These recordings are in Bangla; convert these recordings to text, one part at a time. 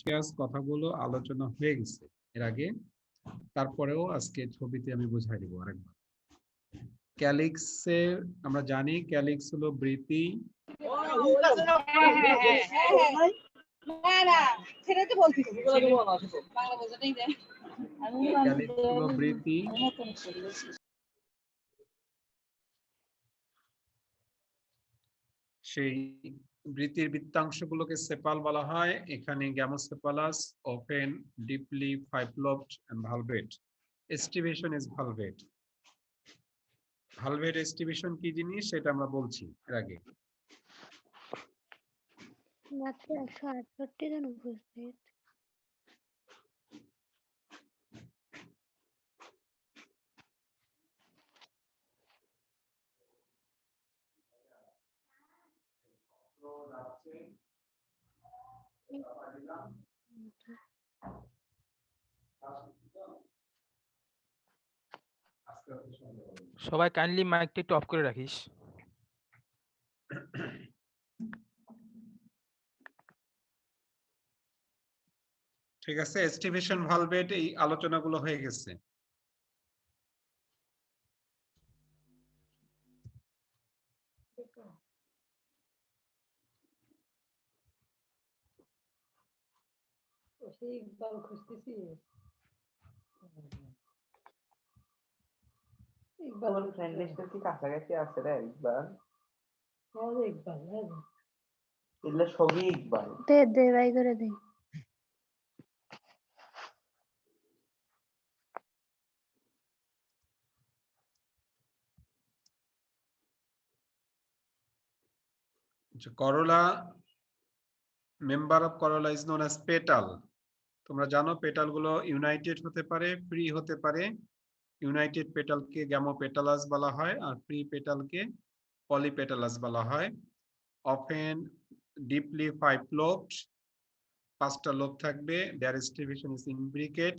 কনসিয়াস কথাগুলো আলোচনা হয়ে গেছে এর আগে, তারপরেও আজকে ছবিতে আমি বুঝাই দিব আরেকবার। ক্যালিক্সে আমরা জানি ক্যালিক্স হলো বৃতি, ক্যালিক্স হলো বৃতি, সেই বৃত্তির বৃত্তাংশগুলোকে সেপাল বলা হয়। এখানে গ্যামোসেপালাস, open, deeply ফাইভ-লোবড and ভালভেট। Aestivation is ভালভেট। ভালভেট aestivation কি জিনিস সেটা আমরা বলছি এর আগে। মাত্র 168 জন উপস্থিত। সবাই কাইন্ডলি মাইকটা একটু অফ করে রাখিস। ঠিক আছে, এস্টিভেশন ভালভেট এই আলোচনাগুলো হয়ে গেছে। ইকবাল খুঁজতেছি। ইকবাল ফ্রেন্ড লিস্টের কি কাছাকাছি আছে রে ইকবাল? ইকবাল এগুলো সবই ইকবাল। দে ভাই করে দে। Corolla, member of corolla is known as petal. তোমরা জানো পেটাল গুলো ইউনাইটেড হতে পারে, ফ্রি হতে পারে। ইউনাইটেড পেটালকে গ্যামোপেটালাস বলা হয়, আর ফ্রি পেটালকে পলিপেটালাস বলা হয়। অফেন ডিপলি ফাইভ-লোবড, 5টা লোব থাকবে। Their distribution is imbricate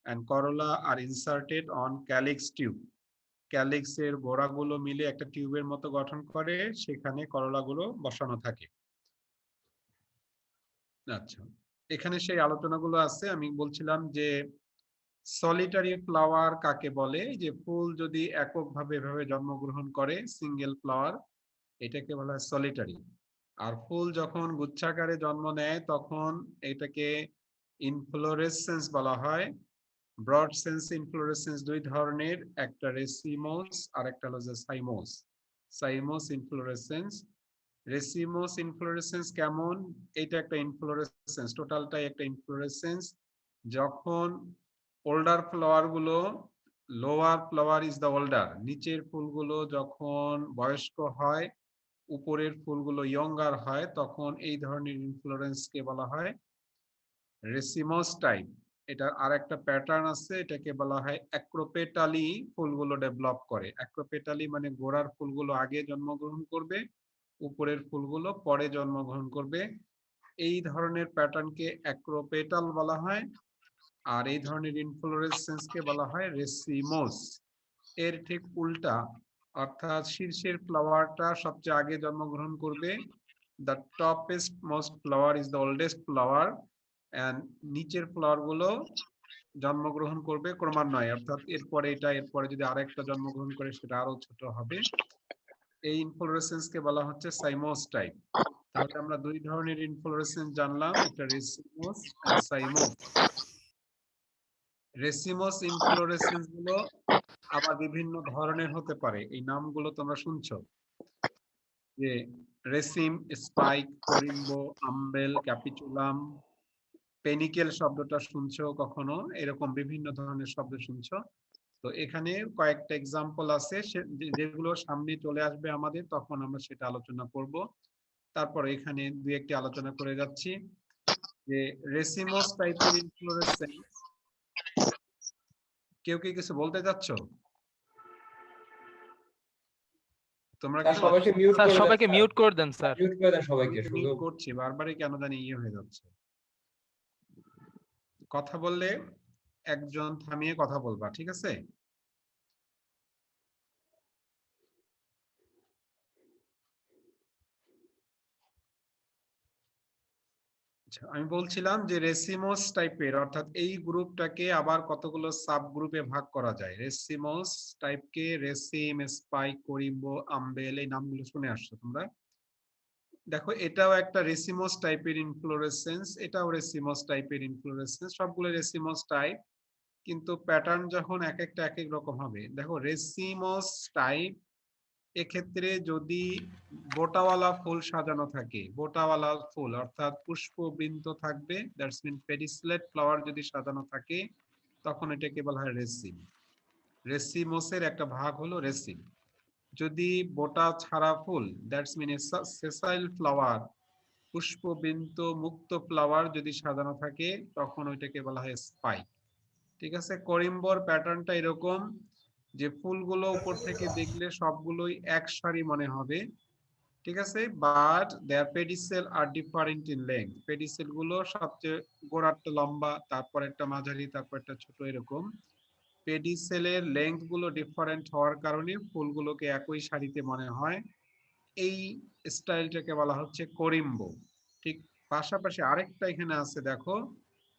and corolla are inserted on calyx tube. Calyx এর গোড়াগুলো মিলে একটা টিউবের মতো গঠন করে, সেখানে করলা গুলো বসানো থাকে। আচ্ছা, এখানে সেই আলোচনাগুলো আছে। আমি বলছিলাম যে সলিটারি ফ্লাওয়ার কাকে বলে, যে ফুল যদি এককভাবে এভাবে জন্মগ্রহণ করে সিঙ্গেল ফ্লাওয়ার, এটাকে বলা হয় সলিটারি। আর ফুল যখন গুচ্ছাকারে জন্ম নেয় তখন এটাকে ইনফ্লোরেসেন্স বলা হয়। ব্রড সেন্স ইনফ্লোরেসেন্স দুই ধরনের, একটা রেসিমোস আর একটা হলো যে cymose. Cymose inflorescence, racemose inflorescence কেমন? এটা একটা ইনফ্লোরেসেন্স, টোটালটাই একটা ইনফ্লোরেসেন্স। যখন ওল্ডার ফ্লাওয়ার গুলো, lower flower is the older, নিচের ফুলগুলো যখন বয়স্ক হয়, উপরের ফুলগুলো ইয়ঙ্গার হয়, তখন এই ধরনের ইনফ্লোরেন্সকে বলা হয় রেসিমোস টাইপ। এটা আর একটা প্যাটার্ন আছে, এটাকে বলা হয় অ্যাক্রোপেটালি ফুলগুলো ডেভেলপ করে। অ্যাক্রোপেটালি মানে গোড়ার ফুলগুলো আগে জন্মগ্রহণ করবে, উপরের ফুলগুলো পরে জন্মগ্রহণ করবে। এই ধরনের প্যাটার্নকে অ্যাক্রোপেটাল বলা হয়, আর এই ধরনের ইনফ্লোরেসেন্সকে বলা হয় রেসিমোস। এর ঠিক উল্টা, অর্থাৎ শীর্ষের ফ্লাওয়ারটা সবচেয়ে আগে জন্মগ্রহণ করবে, the topest most flower is the oldest flower, and নিচের ফ্লাওয়ার গুলো জন্মগ্রহণ করবে ক্রমান্বয়ে, অর্থাৎ এরপরে এটা, এরপরে যদি আরেকটা জন্মগ্রহণ করে সেটা আরো ছোট হবে। এই ইনফ্লোরেসেন্সকে বলা হচ্ছে সাইমোস টাইপ। তাহলে আমরা দুই ধরনের ইনফ্লোরেসেন্স জানলাম, একটা racemose and cymose. Racemose inflorescence গুলো আবার বিভিন্ন ধরনের হতে পারে। এই নামগুলো তোমরা শুনছো, যে রেসিম, স্পাইক, করিম্বো, আম্বেল, ক্যাপিচুলাম, পেনিকেল শব্দটা শুনছো কখনো, এরকম বিভিন্ন ধরনের শব্দ শুনছো। তো এখানে কয়েকটা এক্সাম্পল আছে যেগুলো সামনে চলে আসবে আমাদের, তখন আমরা সেটা আলোচনা করব। তারপর এখানে দুই একটি আলোচনা করে যাচ্ছি। যে রেসিমোস টাইপের ইনফ্লোরেসেন্স, কেউ কি কিছু বলতে যাচ্ছ? তোমরা কি সবাইকে মিউট করে দেন, সবাইকে মিউট করে দেন স্যার। মিউট করে দেন সবাইকে। মিউট করছি, বারবারই কেন জানি হয়ে যাচ্ছে। কথা বললে একজন থামিয়ে কথা বলবা, ঠিক আছে? আচ্ছা, আমি বলছিলাম যে রেসিমোস টাইপের অর্থাৎ এই গ্রুপটাকে আবার কতগুলো সাব গ্রুপে ভাগ করা যায়। রেসিমোস টাইপকে রেসিম, স্পাইক, করিম্বো, আম্বেল এই নামগুলো শুনে আসছো তোমরা। দেখো এটাও একটা রেসিমোস টাইপের ইনফ্লোরেসেন্স, এটাও রেসিমোস টাইপের ইনফ্লোরেসেন্স, সবগুলো রেসিমোস টাইপ, কিন্তু প্যাটার্ন যখন এক একটা এক এক রকম হবে। দেখো রেসিমোস টাইপ এক্ষেত্রে যদি বোটাওয়ালা ফুল সাজানো থাকে, বোটাওয়ালা ফুল অর্থাৎ পুষ্পবৃন্ত থাকবে, দ্যাটস মিন পেডিসেলেট ফ্লাওয়ার যদি সাজানো থাকে, তখন এটাকে বলা হয় রেসিম। রেসিমোসের একটা ভাগ হলো রেসিম। যদি বোটা ছাড়া ফুল, দ্যাটস মিন সেসাইল ফ্লাওয়ার, পুষ্পবৃন্ত মুক্ত ফ্লাওয়ার যদি সাজানো থাকে, তখন ওইটাকে বলা হয় স্পাইক। ঠিক আছে, করিম্বর প্যাটার্নটা এরকম যে ফুলগুলো উপর থেকে দেখলে সবগুলোই এক সারি মনে হবে, ঠিক আছে, but their pedicel are different in length. Pedicel গুলো সবচেয়ে গোড়ারটা লম্বা, তারপর একটা মাঝারি, তারপর একটা ছোট, এরকম পেডিসেলের লেন্থ গুলো ডিফারেন্ট হওয়ার কারণে ফুলগুলোকে একই সারিতে মনে হয়। এই স্টাইলটাকে বলা হচ্ছে করিম্বো। ঠিক পাশাপাশি আরেকটা এখানে আছে, দেখো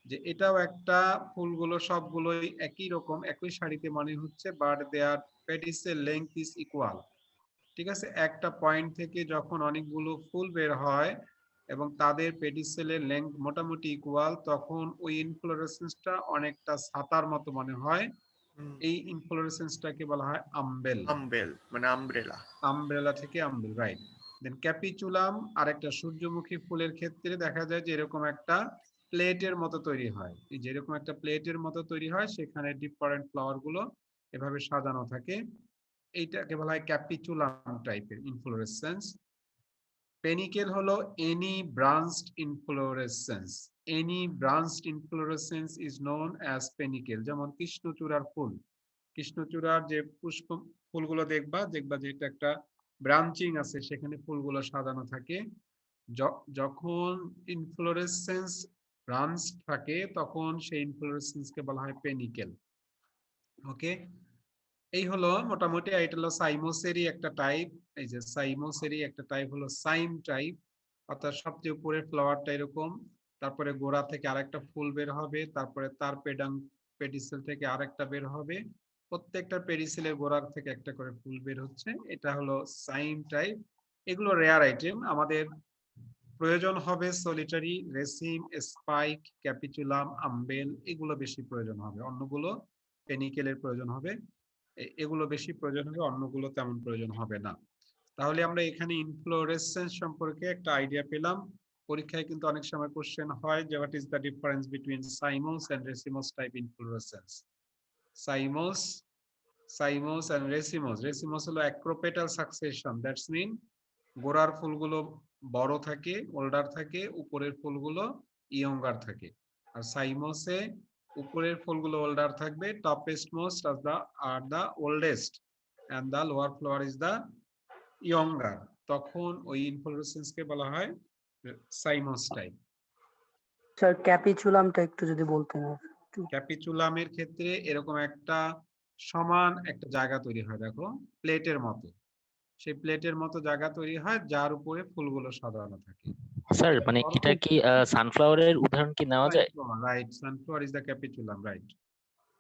যে এটাও একটা, ফুলগুলো সবগুলোই একই রকম একই সারিতে মনে হচ্ছে, but their pedicel length is equal. ঠিক আছে, একটা পয়েন্ট থেকে যখন অনেকগুলো ফুল বের হয় এবং তাদের পেডিসেলের লেন্থ মোটামুটি ইকুয়াল, তখন ওই ইনফ্লোরেসেন্সটা অনেকটা ছাতার মতো মনে হয়। এই ইনফ্লোরেসেন্সটাকে বলা হয় আম্বেল। আম্বেল মানে আমব্রেলা। আমব্রেলা থেকে আম্বেল, রাইট। দেন ক্যাপিচুলাম আরেকটা সূর্যমুখী ফুলের ক্ষেত্রে দেখা যায় যে এরকম একটা প্লেটের মতো তৈরি হয়। এই যে এরকম একটা প্লেটের মতো তৈরি হয়, সেখানে ডিফারেন্ট ফ্লাওয়ার গুলো এভাবে সাজানো থাকে। এইটাকে বলা হয় ক্যাপিচুলাম টাইপের ইনফ্লোরেসেন্স। পেনিকেল হলো any branched inflorescence. Any branched inflorescence is known as panicle. যেমন কৃষ্ণচূড়ার ফুল, কৃষ্ণচূড়ার যে পুষ্প ফুলগুলো দেখবা দেখবা যে এটা একটা ব্রাঞ্চিং আছে, সেখানে ফুলগুলো সাজানো থাকে। যখন ইনফ্লোরেসেন্স ব্রাঞ্চ থাকে, তখন সেই ইনফ্লোরেসেন্সকে বলা হয় পেনিকেল। ওকে, এই হলো মোটামুটি, এটা হলো সাইমোসেরই একটা টাইপ। এই যে সাইমোসেরই একটা টাইপ হলো সাইম টাইপ, অর্থাৎ সবচেয়ে উপরের ফ্লাওয়ারটা এরকম, তারপরে গোড়া থেকে আরেকটা ফুল বের হবে, তারপরে তার পেডিসেল থেকে আরেকটা বের হবে, প্রত্যেকটা পেডিসেলের গোড়ার থেকে একটা করে ফুল বের হচ্ছে। এটা হলো সাইম টাইপ। এগুলো রেয়ার আইটেম, আমাদের প্রয়োজন হবে সলিটারি, রেসিম, স্পাইক, ক্যাপিচুলাম, আম্বেল, এগুলো বেশি প্রয়োজন হবে। অন্যগুলো পেনিকেলের প্রয়োজন হবে, এগুলো বেশি প্রয়োজন হবে, অন্যগুলো তেমন প্রয়োজন হবে না। তাহলে আমরা এখানে ইনফ্লোরেসেন্স সম্পর্কে একটা আইডিয়া পেলাম। পরীক্ষায় কিন্তু অনেক সময় কোশ্চেন হয় যে what is the difference between cymose and racemose type inflorescence. Cymose cymose and racemose, racemose হলো অ্যাক্রোপেটাল সাকসেশন, দ্যাটস মিন গোড়ার ফুলগুলো বড় থাকে, ওল্ডার থাকে, উপরের ফুলগুলো ইয়ঙ্গার থাকে। আর সাইমোসে উপরের ফুলগুলো ওল্ডার থাকবে, topest most are the oldest and the lower flower is the younger. তখন ওই ইনফ্লোরেসেন্সকে বলা হয় সাইমোস টাইপ। স্যার ক্যাপিচুলামটা একটু যদি বলতেন। ক্যাপিচুলামের ক্ষেত্রে এরকম একটা সমান একটা জায়গা তৈরি হয়, দেখো প্লেটের মতো, সেই প্লেটের মতো জায়গা তৈরি হয় যার উপরে ফুলগুলো সাজানো থাকে। স্যার মানে এটা কি সানফ্লাওয়ারের উদাহরণ কি নেওয়া যায়? Right, sunflower is the capitulum, right.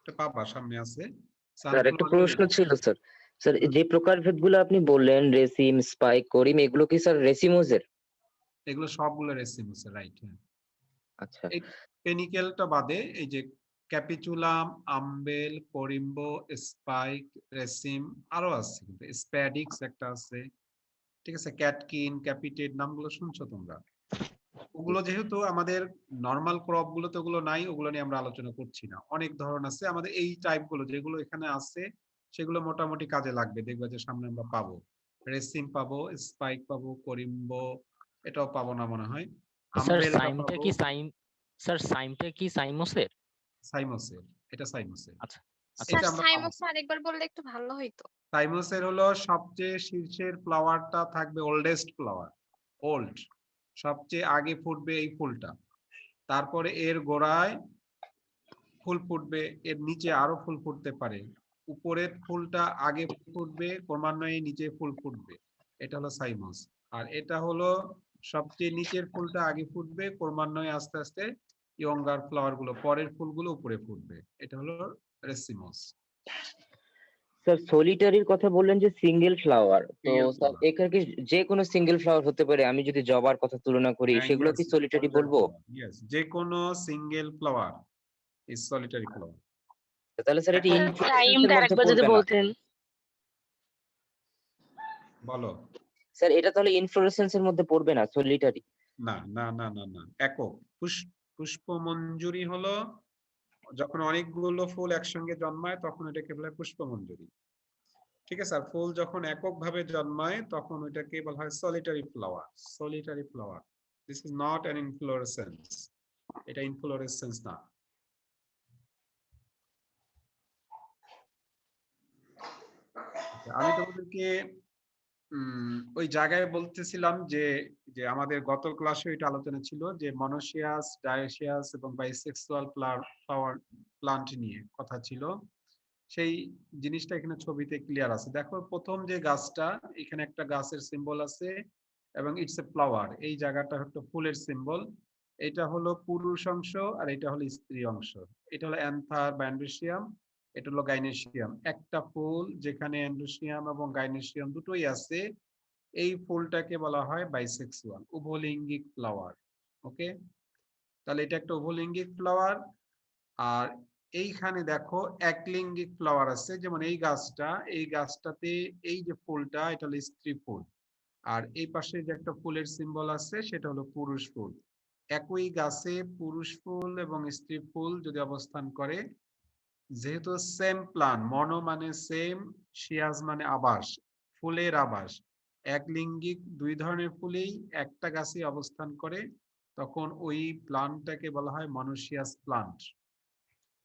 এটা পাবা সামনে আছে। স্যার একটা প্রশ্ন ছিল স্যার, স্যার যে প্রকারভেদগুলো আপনি বললেন রেসিম, স্পাইক, করিম, এগুলো কি স্যার রেসিমোজের? এগুলো সবগুলো রেসিমোসের, রাইট। হ্যাঁ, আচ্ছা এই পেনিকেলটা বাদে এই যে ক্যাপিচুলাম, আম্বেল, করিম্বো, স্পাইক, রেসিম, আরো আছে কিন্তু স্প্যাডিক্স একটা আছে, ঠিক আছে, ক্যাটকিন, ক্যাপিটেড, নামগুলো শুনছো তোমরা। ওগুলো যেহেতু আমাদের নরমাল ক্রপ গুলোতে ওগুলো নাই, ওগুলো নিয়ে আমরা আলোচনা করছি না। অনেক ধরন আছে আমাদের, এই টাইপ গুলো যেগুলো এখানে আছে সেগুলো মোটামুটি কাজে লাগবে, দেখবে যে সামনে আমরা পাবো। রেসিম পাবো, স্পাইক পাবো, করিম্বো এটাও পাবো না মনে হয়, স্যার আম্বেলটা সাইমটা পাবো। কি স্যার সাইমটা কি সাইমোসের? সাইমোসের, এটা সাইমোসের। আচ্ছা আচ্ছা স্যার এটা আমরা পাবো। সাইমোস আরেকবার বললে একটু ভালো হইতো। সাইমোসের হলো সবচেয়ে শীর্ষের ফ্লাওয়ারটা থাকবে, ওল্ডেস্ট ফ্লাওয়ার, ওল্ড, সবচেয়ে আগে ফুটবে এই ফুলটা, তারপরে এর গোড়ায় ফুল ফুটবে, এর নিচে আরো ফুল ফুটতে পারে, উপরের ফুলটা আগে ফুটবে, ক্রমান্বয়ে নিচে ফুল ফুটবে, এটা হলো সাইমোস। আর এটা হলো সবচেয়ে নিচের ফুলটা আগে ফুটবে, ক্রমান্বয়ে আস্তে আস্তে ইয়ঙ্গার ফ্লাওয়ার গুলো, পরের ফুলগুলো উপরে ফুটবে। এটা হলো রেসিমস। স্যার সলিটারির কথা বললেন যে সিঙ্গেল ফ্লাওয়ার, তো Single স্যার flower. এখানে কি যে কোনো সিঙ্গেল ফ্লাওয়ার হতে পারে? আমি যদি জবার কথা তুলনা করি হ্যাঁ, সেগুলো yes, কি সলিটারি solitary বলবো? flower, yes, যে কোনো single flower is solitary flower. তাহলে স্যার এটি স্যার ইনফ্লোরেসেন্সের টাইমটা মধ্যে আরেকবার যদি পড়বে না? বলতেন। বলো। স্যার এটা তাহলে ইনফ্লোরেসেন্সের মধ্যে পড়বে না, সলিটারি? না না না না না, একক। পুষ্পমঞ্জুরি হলো যখন অনেকগুলো ফুল একসঙ্গে জন্মায় তখন এটাকে বলা হয় পুষ্পমঞ্জুরি। ঠিক আছে, আর ফুল যখন এককভাবে জন্মায় তখন ওইটাকে বলা হয় solitary flower. Solitary flower, this is not an inflorescence. এটা ইনফ্লোরেসেন্স না। আমি তোমাদেরকে ওই জায়গায় বলতেছিলাম যে যে আমাদের গত ক্লাসে এটা আলোচনা ছিল যে মনোসিয়াস, ডায়োসিয়াস এবং বাইসেক্সুয়াল ফ্লাওয়ার প্লান্ট নিয়ে কথা ছিল। সেই জিনিসটা এখানে ছবিতে ক্লিয়ার আছে। দেখো প্রথম যে গাছটা, এখানে একটা গাছের সিম্বল আছে এবং ইটস এ ফ্লাওয়ার। এই জায়গাটা হচ্ছে ফুলের সিম্বল। এটা হলো পুরুষ অংশ আর এটা হলো স্ত্রী অংশ। এটা হলো অ্যান্থার বা অ্যান্ড্রোসিয়াম, এটা হলো গাইনেসিয়াম। একটা ফুল যেখানে অ্যান্ড্রোসিয়াম এবং গাইনেসিয়াম দুটোই আছে, এই ফুলটাকে বলা হয় বাইসেক্সুয়াল, উভলিঙ্গিক ফ্লাওয়ার। ওকে, তাহলে এটা একটা উভলিঙ্গিক ফ্লাওয়ার। আর এইখানে দেখো একলিঙ্গিক ফ্লাওয়ার আছে, যেমন এই গাছটা, এই গাছটাতে এই যে ফুলটা এটা হলো স্ত্রী ফুল, আর এই পাশে যে একটা ফুলের সিম্বল আছে সেটা হলো পুরুষ ফুল। একই গাছে পুরুষ ফুল এবং স্ত্রী ফুল যদি অবস্থান করে, যেহেতু সেম প্লান, মনো মানে সেম, শিয়াজ মানে আবাস, ফুলের আবাস, একলিঙ্গিক দুই ধরনের ফুলেই একটা গাছে অবস্থান করে, তখন ওই প্লান্টটাকে বলা হয় মনোসিয়াস প্লান্ট।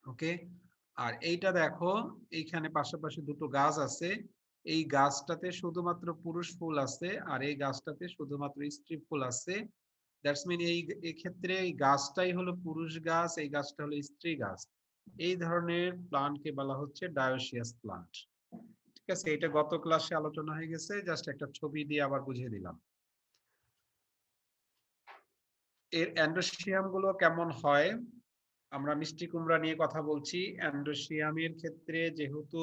ওকে, আর এইটা দেখো এইখানে পাশাপাশি দুটো গাছ আছে, এই গাছটাতে শুধুমাত্র পুরুষ ফুল আছে আর এই গাছটাতে শুধুমাত্র স্ত্রী ফুল আছে। দ্যাটস মিন এই ক্ষেত্রে এই গাছটাই হলো পুরুষ গাছ, এই গাছটা হলো স্ত্রী গাছ। এই ধরনের প্লান্টকে বলা হচ্ছে ডায়োসিয়াস প্লান্ট। ঠিক আছে, এটা গত ক্লাসে আলোচনা হয়ে গেছে, জাস্ট একটা ছবি দিয়ে আবার বুঝিয়ে দিলাম। এর অ্যান্ড্রোসিয়াম গুলো কেমন হয়? আমরা মিষ্টি কুমড়া নিয়ে কথা বলছি। অ্যান্ড্রোসিয়ামের ক্ষেত্রে যেহেতু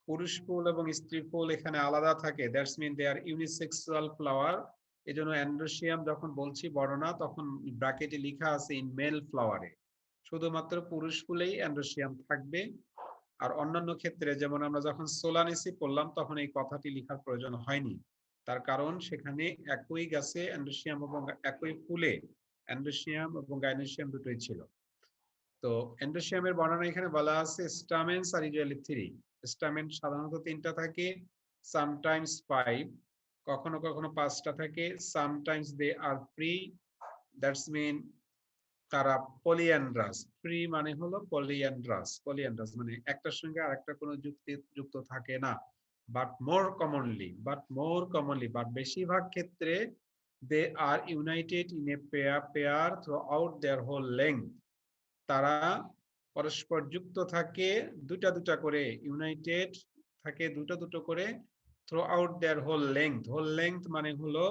পুরুষ ফুল এবং স্ত্রী ফুল এখানে আলাদা থাকে, that's mean they are unisexual flower. এই জন্য অ্যান্ড্রোসিয়াম যখন বলছি বর্ণনা, তখন ব্র্যাকেটে লেখা আছে ইন মেল ফ্লাওয়ারে, শুধুমাত্র পুরুষ ফুলেই অ্যান্ড্রোসিয়াম থাকবে। আর অন্যান্য ক্ষেত্রে যেমন আমরা যখন সোলানেসি পড়লাম তখন এই কথাটি লেখার প্রয়োজন হয়নি, তার কারণ সেখানে একই গাছে অ্যান্ড্রোসিয়াম এবং একই ফুলে অ্যান্ড্রোসিয়াম এবং গাইনোসিয়াম দুটোই ছিল। তো অ্যান্ড্রোসিয়ামের বর্ণনা এখানে বলা আছে, স্টামেন্স আর ইউজুয়ালি 3। স্টামেন সাধারণত 3টা থাকে, সামটাইমস 5, কখনো কখনো 5টা থাকে। Sometimes they are free, that's mean তারা পলিঅ্যান্ড্রাস। ফ্রি মানে হলো পলিঅ্যান্ড্রাস, পলিঅ্যান্ড্রাস মানে একটার সঙ্গে আরেকটা কোনো যুক্ত থাকে না। বাট বেশিরভাগ ক্ষেত্রে they are united in a pair throughout their whole length. তারা পরস্পর যুক্ত থাকে, দুটা করে ইউনাইটেড থাকে, দুটো করে throughout their whole length. Whole length মানে হলো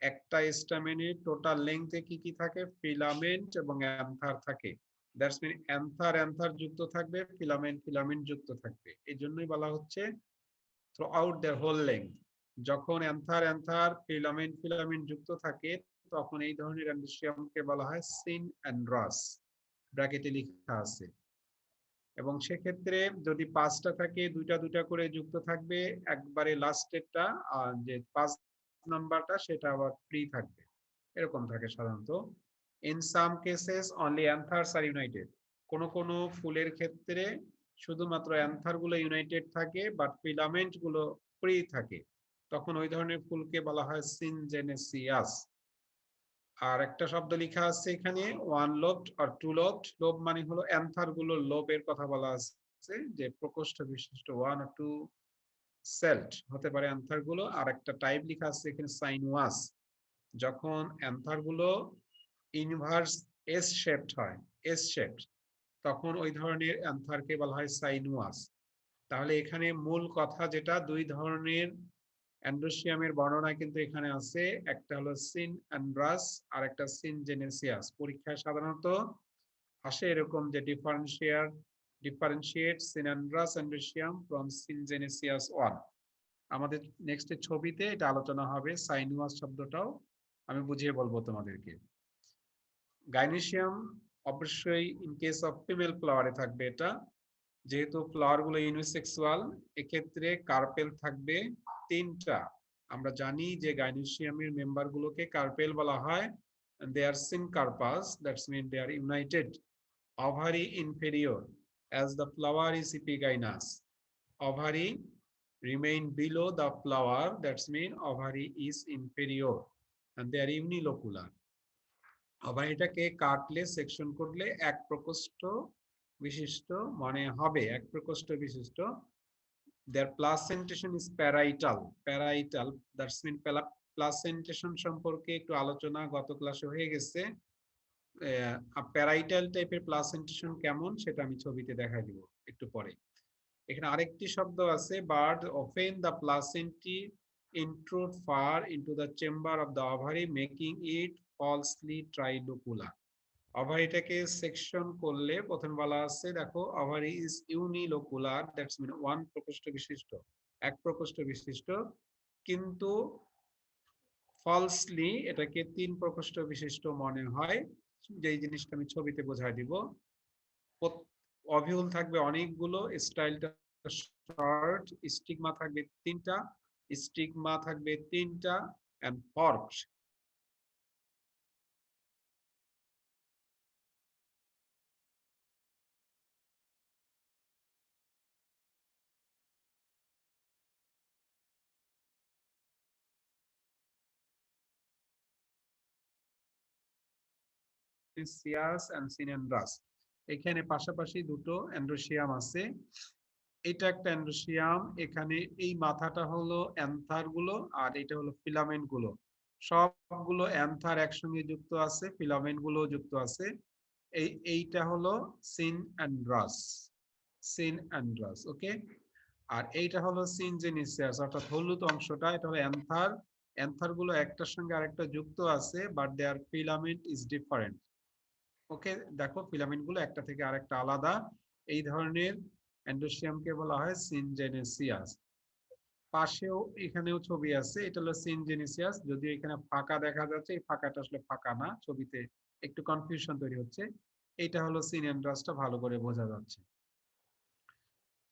একটা স্টামেনের টোটাল লেংথে কি কি থাকে? ফিলামেন্ট এবং অ্যান্থার থাকে। দ্যাটস মিন অ্যান্থার যুক্ত থাকবে, ফিলামেন্ট যুক্ত থাকবে। এই জন্যই বলা হচ্ছে throughout their whole length. যখন অ্যান্থার ফিলামেন্ট যুক্ত থাকে তখন এই ধরনের অ্যান্ড্রোসিয়ামকে বলা হয় সিনঅ্যান্ড্রাস, ব্র্যাকেটে লেখা আছে। এবং সেক্ষেত্রে যদি 5টা থাকে, দুটা করে যুক্ত থাকবে, একবারে লাস্টেরটা আর যে 5 নাম্বারটা সেটা আবার ফ্রি থাকবে, এরকম থাকে সাধারণত। In some cases only anthers are united. কোন ফুলের ক্ষেত্রে শুধুমাত্র অ্যান্থার গুলো ইউনাইটেড থাকে বাট ফিলামেন্ট গুলো ফ্রি থাকে, তখন ওই ধরনের ফুলকে বলা হয় সিনজেনেসিয়াস। আর একটা শব্দ লেখা আছে এখানে, ওয়ান লোবড আর টু লোবড। লোব মানে হলো অ্যান্থার গুলো লোবের কথা বলা আছে, যে প্রকোষ্ঠ বিশিষ্ট, ওয়ান আর টু সেলড হতে পারে অ্যান্থার গুলো। আর একটা টাইপ লেখা আছে এখানে সাইনুয়াস, যখন অ্যান্থার গুলো ইনভার্স এস শেপড হয়, এস শেপড, তখন ওই ধরনের অ্যান্থারকে বলা হয় সাইনুয়াস। তাহলে এখানে মূল কথা যেটা, দুই ধরনের অ্যান্ড্রোসিয়ামের বর্ণনা কিন্তু এখানে আছে, একটা হলো সিনঅ্যান্ড্রাস আর একটা সিনজেনেসিয়াস। পরীক্ষায় সাধারণত আসে এরকম যে ডিফারেন্সিয়েট সিনঅ্যান্ড্রাস অ্যান্ড্রোসিয়াম ফ্রম সিনজেনেসিয়াস 1। আমাদের নেক্সট ছবিতে এটা আলোচনা হবে। সাইনুয়াস শব্দটাও আমি বুঝিয়ে বলবো তোমাদেরকে। গাইনোসিয়াম অবশ্যই ইন কেস অফ ফিমেল ফ্লাওয়ারে থাকবে এটা, যেহেতু ফ্লাওয়ার গুলো ইউনিসেক্সুয়াল, এক্ষেত্রে কার্পেল থাকবে 3টা। আমরা জানি যে গাইনোসিয়ামের মেম্বার গুলোকে কার্পেল বলা হয়। They are syncarpous, that's mean they are united. Ovary inferior, as the flower is epigynous. Ovary remain below the flower, that's mean ovary is inferior and they are unilocular. ওভারিটাকে কাটলে সেকশন করলে এক প্রকোষ্ঠ বিশিষ্ট মনে হবে, এক প্রকোষ্ঠ বিশিষ্ট। Their placentation is parietal. Parietal, that's mean placentation সম্পর্কে একটু আলোচনা গত ক্লাসে হয়ে গেছে। প্যারাইটাল টাইপের প্লাসেন্টেশন কেমন সেটা আমি ছবিতে দেখাই দিব একটু পরে। এখানে আরেকটি শব্দ আছে, but often the placentae intrude far into the chamber of the ovary making it falsely trilocular. ওভারিটাকে সেকশন করলে প্রথম বলা আছে, দেখো ovary is unilocular, that's mean one প্রকোষ্ঠ বিশিষ্ট, এক প্রকোষ্ঠ বিশিষ্ট, কিন্তু ফলসলি এটাকে 3 প্রকোষ্ঠ বিশিষ্ট মনে হয়। যেই জিনিসটা আমি ছবিতে বোঝাই দিব। অভিউল থাকবে অনেকগুলো, স্টাইলটা শর্ট, স্টিগমা থাকবে 3টা, স্টিগমা থাকবে 3টা এন্ড ফর্কড। and synandrous, এখানে পাশাপাশি দুটো অ্যান্ড্রোসিয়াম আছে। এটা একটা অ্যান্ড্রোসিয়াম, এখানে এই মাথাটা হলো অ্যান্থার গুলো আর এটা হলো ফিলামেন্ট গুলো। সবগুলো অ্যান্থার একসঙ্গে যুক্ত আছে, ফিলামেন্ট গুলো যুক্ত আছে। এইটা হলো সিনঅ্যান্ড্রাস, ওকে। আর এইটা হলো সিনজেনেসিয়াস, অর্থাৎ হলুদ অংশটা, এটা হলো অ্যান্থার। অ্যান্থার গুলো একটার সঙ্গে আরেকটা যুক্ত আছে, but their filament is different. Okay, দেখো ফিলামেন্ট গুলো একটা থেকে আরেকটা আলাদা। এই ধরনের অ্যান্ড্রোসিয়ামকে বলা হয় সিনজেনেসিয়াস। পাশেও এখানেও ছবি আছে, এটা হলো সিনজেনেসিয়াস, যদিও এখানে ফাঁকা দেখা যাচ্ছে, এই ফাঁকাটা আসলে ফাঁকা না, ছবিতে একটু কনফিউশন তৈরি হচ্ছে। এটা হলো সিনঅ্যান্ড্রাসটা ভালো করে বোঝা যাচ্ছে।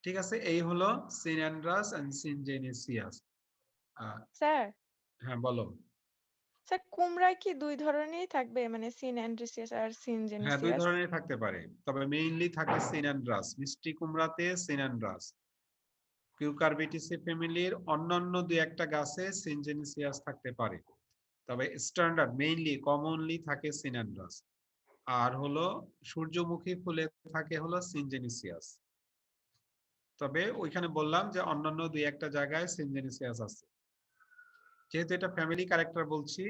ঠিক আছে, এই হলো সিনঅ্যান্ড্রাস এন্ড সিনজেনেসিয়াস। স্যার, হ্যাঁ বলো। স্যার কুমড়ায় কি 2 ধরনেরই থাকবে, মানে সিনঅ্যান্ড্রিসিয়াস আর হ্যাঁ, 2 সিনজেনেসিয়াস? ধরনের থাকতে পারে, তবে মেইনলি থাকে সিনঅ্যান্ড্রাস। মিষ্টি কুমড়াতে সিনঅ্যান্ড্রাস, কিউকারবিটেসি ফ্যামিলির অন্যান্য 2-1টা গাছে সিনজেনেসিয়াস থাকতে পারে, তবে স্ট্যান্ডার্ড মেইনলি কমনলি থাকে সিনঅ্যান্ড্রাস। আর হলো সূর্যমুখী ফুলে থাকে হলো সিনজেনেসিয়াস, তবে ওইখানে বললাম যে অন্যান্য 2-1টা জায়গায় সিনজেনেসিয়াস আছে। যেহেতু এটা ফ্যামিলি ক্যারেক্টার বলছি,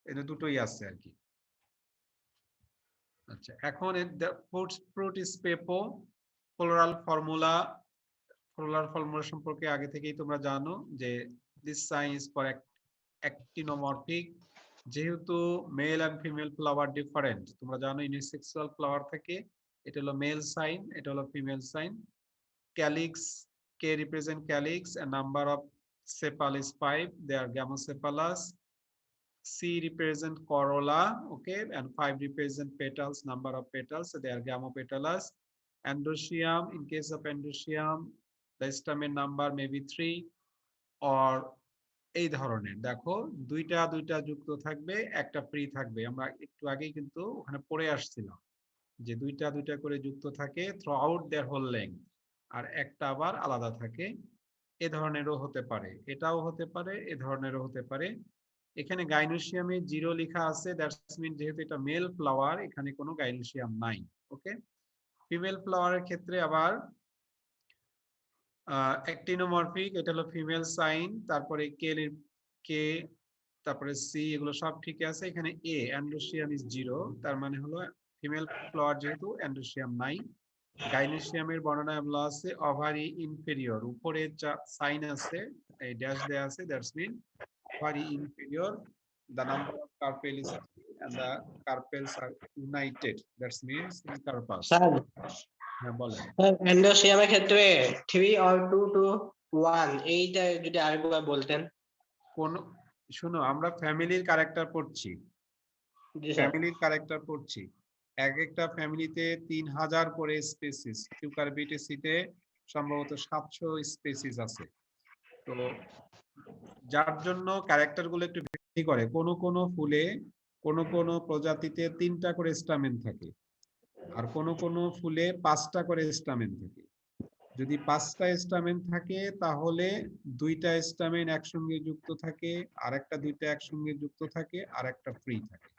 এটা দুটোই আছে আর কি। আচ্ছা, এখন fruit is pepo. Floral formula সম্পর্কে আগে থেকেই তোমরা জানো যে this sign is for actinomorphic. যেহেতু male and female flower different, তোমরা জানো ইউনিসেক্সুয়াল ফ্লাওয়ার থেকে এটা হলো মেল সাইন, এটা হলো female sign. Calyx, K represent calyx, and number of sepal is 5, they are gamosepalous. C represent corolla, okay, and 5 represent petals, number of petals, so they are gamopetalous. Androecium, in case of androecium, the stamen number may be 3 or এই ধরনের। দেখো দুইটা যুক্ত থাকবে, একটা ফ্রি থাকবে। আমরা একটু আগেই কিন্তু ওখানে পড়ে আসছিলাম যে দুইটা করে যুক্ত থাকে throughout their whole length, আর একটা আবার আলাদা থাকে। এ ধরনেরও হতে পারে, এটাও হতে পারে, এ ধরনেরও হতে পারে। এখানে গাইনোসিয়ামে 0 লেখা আছে, দ্যাটস মিন যেহেতু এটা মেল ফ্লাওয়ার, এখানে কোনো গাইনোসিয়াম নাই, ওকে। ফিমেল ফ্লাওয়ারের ক্ষেত্রে আবার অ্যাক্টিনোমরফিক, এটা হলো ফিমেল সাইন, তারপরে কে, তারপরে সি, এগুলো সব ঠিক আছে। এখানে এ অ্যান্ড্রোসিয়াম ইজ 0, তার মানে হলো ফিমেল ফ্লাওয়ার যেহেতু অ্যান্ড্রোসিয়াম নাই। গাইনেসিয়ামের বর্ণনায় বলা আছে ওভারি ইনফেরিয়র, উপরে সাইন আছে, এই ড্যাশ দেয়া আছে, that's mean ovary inferior, the number of carpel is 3 and the carpels are united, that means syncarpus. Sir হ্যাঁ বলেন। এন্ডোসিয়ামের ক্ষেত্রে 3 or 2 to 1 এইটা যদি আরেকবার বলতেন। কোন শুনো, আমরা ফ্যামিলির ক্যারেক্টার পড়ছি, জি স্যার। ফ্যামিলির ক্যারেক্টার পড়ছি। এক একটা ফ্যামিলিতে 3000 করে স্পেসিস, কিউকারবিটেসিতে সম্ভবত 700 স্পেসিস আছে। তো যার জন্য ক্যারেক্টার গুলো একটু ভ্যারি করে, কোন কোন ফুলে কোন কোন প্রজাতিতে 3টা করে স্টামেন থাকে, আর কোন কোন ফুলে 5টা করে স্টামেন থাকে। যদি 5টা স্টামেন থাকে তাহলে 2টা স্টামেন একসঙ্গে যুক্ত থাকে, আর একটা 2টা একসঙ্গে যুক্ত থাকে, আর একটা ফ্রি থাকে।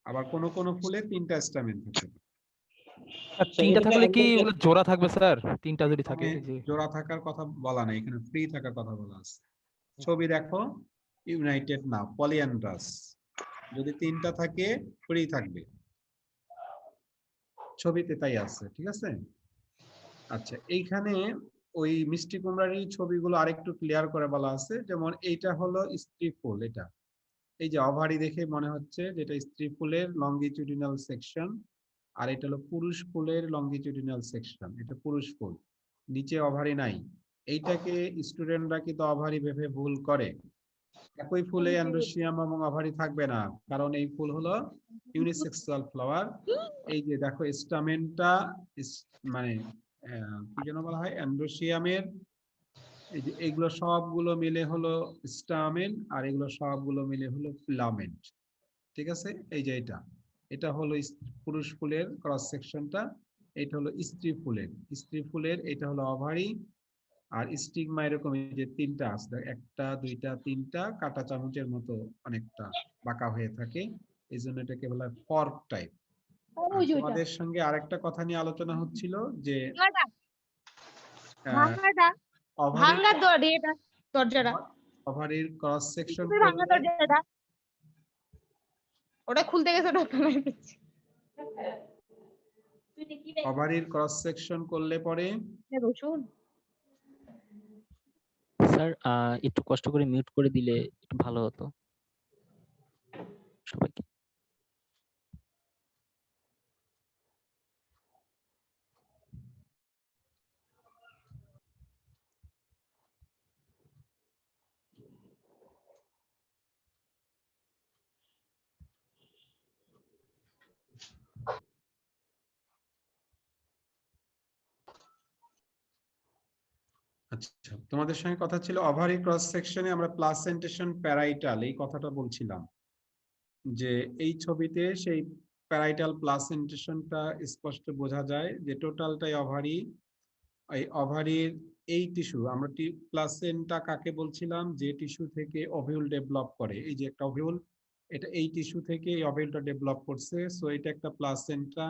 আবার কোন কোন ফুলে 3টা স্টামেন থাকে। আর 3টা থাকলে কি ওগুলো জোড়া থাকবে স্যার? 3টা যদি থাকে যে জোড়া থাকার কথা বলা নাই, এখানে ফ্রি থাকার কথা বলা আছে। ছবি দেখো, ইউনাইটেড না, পলিঅ্যান্ড্রাস। যদি 3টা থাকে ফ্রি থাকবে, ছবিতে তাই আছে, ঠিক আছে। আচ্ছা, এইখানে ওই মিষ্টি কুমড়ারই ছবিগুলো আরেকটু ক্লিয়ার করে বলা আছে। যেমন এইটা হলো স্ত্রী ফুল, এটা এই যে ওভারি দেখে মনে হচ্ছে যেটা স্ত্রী ফুলের লঙ্গিটিউডিনাল সেকশন, আর এটা হলো পুরুষ ফুলের লঙ্গিটিউডিনাল সেকশন, এটা পুরুষ ফুল, নিচে ওভারি নাই। এইটাকে স্টুডেন্টরা কিন্তু ওভারি ভেবে ভুল করে। একই ফুলে অ্যান্ড্রোসিয়াম এবং ওভারি থাকবে না, কারণ এই ফুল হলো ইউনিসেক্সুয়াল ফ্লাওয়ার। এই যে দেখো স্টামেনটা মানে কি যেন বলা হয়, অ্যান্ড্রোসিয়ামের এই যে এইগুলো সবগুলো মিলে হলো স্টামেন, আর এগুলো সবগুলো মিলে হলো ফিলামেন্ট, ঠিক আছে। এই যে এটা হলো পুরুষ ফুলের ক্রস সেকশনটা, এটা হলো স্ত্রী ফুলের এটা হলো ওভারি, আর স্টিগমা এরকম যে 3টা আছে, 1টা 2টা 3টা, কাঁটা চামচের মতো অনেকটা বাঁকা হয়ে থাকে, এই জন্য এটাকে বলা হয় ফর্ক টাইপ। তোমাদের সঙ্গে আরেকটা কথা নিয়ে আলোচনা হচ্ছিল যে ওভারির ক্রস সেকশন ওটা খুলতে গেছে ওভারির ক্রস সেকশন করলে পরে স্যার একটু কষ্ট করে মিউট করে দিলে একটু ভালো হতো সবাইকে। আচ্ছা, তোমাদের সঙ্গে কথা ছিল ওভারি ক্রস সেকশনে আমরা প্লাসেন্টেশন প্যারাইটাল এই কথাটা বলছিলাম, যে এই ছবিতে সেই প্যারাইটাল প্লাসেন্টেশনটা স্পষ্ট বোঝা যায় যে টোটালটাই ওভারি। এই ওভারির এই টিস্যু, আমরা প্লাসেন্টা কাকে বলছিলাম, যে টিস্যু থেকে ওভিউল ডেভেলপ করে, এই যে একটা ওভিউল, এটা এই টিস্যু থেকে এই ওভিউলটা ডেভেলপ করছে, সো এটা একটা প্লাসেন্টা।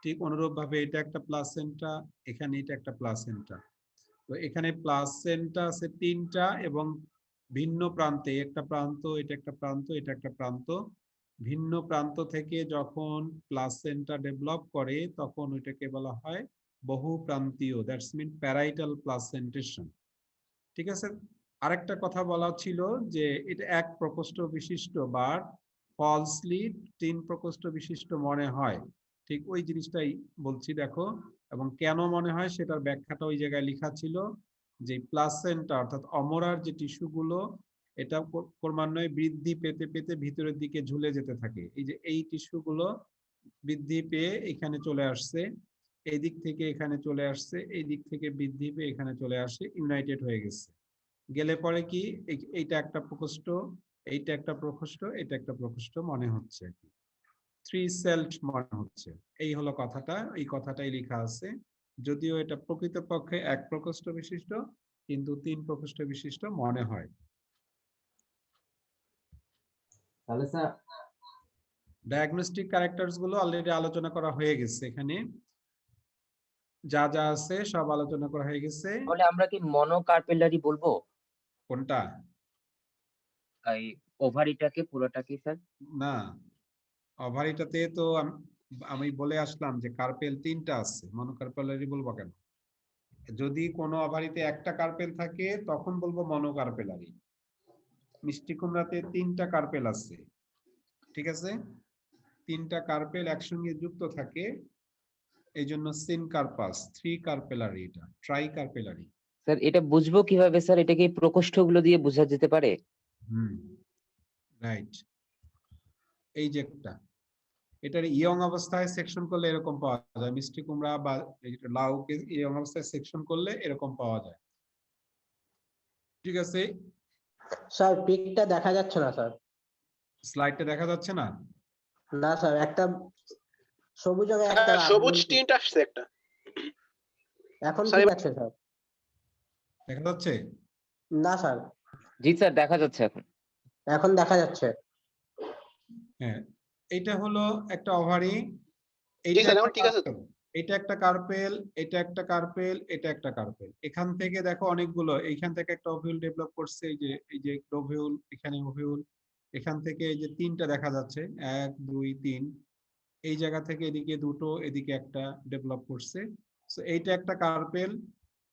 ঠিক অনুরূপভাবে এটা একটা প্লাসেন্টা, এখানে এটা একটা প্লাসেন্টা। তো এখানে প্লাসেন্টা আছে 3টা, এবং ভিন্ন প্রান্তে, একটা প্রান্ত, এটা একটা প্রান্ত, এটা একটা প্রান্ত, ভিন্ন প্রান্ত থেকে যখন প্লাসেন্টা ডেভেলপ করে তখন ওইটাকে বলা হয় বহু প্রান্তীয়, দ্যাটস মিন প্যারাইটাল প্লাসেন্টেশন, ঠিক আছে। আরেকটা কথা বলা ছিল যে এটা 1 প্রকোষ্ঠ বিশিষ্ট, বাট ফলসলি 3 প্রকোষ্ঠ বিশিষ্ট মনে হয়, ঠিক ওই জিনিসটাই বলছি দেখো। এবং কেন মনে হয় সেটার ব্যাখ্যাটা ওই জায়গায় লেখা ছিল, যে প্লাসেন্টা অর্থাৎ অমরার যে টিস্যুগুলো, এটা ক্রমান্বয়ে বৃদ্ধি পেতে পেতে ভিতরের দিকে ঝুলে যেতে থাকে। এই যে এই টিস্যুগুলো বৃদ্ধি পেয়ে এখানে চলে আসছে, এই দিক থেকে এখানে চলে আসছে, এই দিক থেকে বৃদ্ধি পেয়ে এখানে চলে আসে, ইউনাইটেড হয়ে গেছে। গেলে পরে কি এইটা একটা প্রকোষ্ঠ, এইটা একটা প্রকোষ্ঠ, এটা একটা প্রকোষ্ঠ মনে হচ্ছে, 3 সেলড মনে হচ্ছে। এই হলো কথাটা, এই কথাটাই লেখা আছে, যদিও এটা প্রকৃতপক্ষে 1 প্রকোষ্ঠ বিশিষ্ট, কিন্তু 3 প্রকোষ্ঠ বিশিষ্ট মনে হয়। তাহলে স্যার ডায়াগনস্টিক ক্যারেক্টারস গুলো অলরেডি আলোচনা করা হয়ে গেছে, এখানে যা যা আছে সব আলোচনা করা হয়ে গেছে। তাহলে আমরা কি মনোকার্পেলারি বলবো? কোনটা? এই ওভারিটাকে পুরোটাকে স্যার? না, ওভারিটাতে তো আমি বলে আসলাম যে কার্পেল 3টা আছে, মনোকার্পেলারি বলবো কেন? যদি কোনো অভারিতে একটা কার্পেল থাকে তখন বলবো মনোকার্পেলারি। মিষ্টি কুমড়াতে 3টা কার্পেল আছে, ঠিক আছে? 3টা কার্পেল একসঙ্গে যুক্ত থাকে, এই জন্য সিনকার্পাস। 3 কার্পেলারি, এটা ট্রাই কার্পেলারি। স্যার এটা বুঝবো কিভাবে স্যার? এটা কি প্রকোষ্ঠগুলো দিয়ে বোঝা যেতে পারে? রাইট। এই যে একটা, এটার ইয়ং অবস্থায় সেকশন করলে এরকম পাওয়া যায়। মিষ্টি কুমড়া বা লাউকে ইয়ং অবস্থায় সেকশন করলে এরকম পাওয়া যায়, ঠিক আছে? স্যার পিকটা দেখা যাচ্ছে না স্যার। স্লাইডটা দেখা যাচ্ছে না? না স্যার, একটা সবুজ রঙের একটা সবুজ টিন্ট আসছে একটা। এখন স্যার, ঠিক আছে স্যার। দেখা যাচ্ছে? না স্যার, জি স্যার, দেখা যাচ্ছে এখন। এখন দেখা যাচ্ছে। হ্যাঁ, এটা হলো একটা ওভারি, জি স্যার, এখন ঠিক আছে তো। এটা একটা কার্পেল, এটা একটা কার্পেল, এটা একটা কার্পেল। এখান থেকে দেখো অনেকগুলো, এইখান থেকে একটা ওভিউল ডেভেলপ করছে, এই যে ওভিউল, এখানে ওভিউল, এখান থেকে এই যে 3টা দেখা যাচ্ছে, 1 2 3, এই জায়গা থেকে এদিকে 2টো, এদিকে একটা ডেভেলপ করছে। সো এইটা একটা কার্পেল,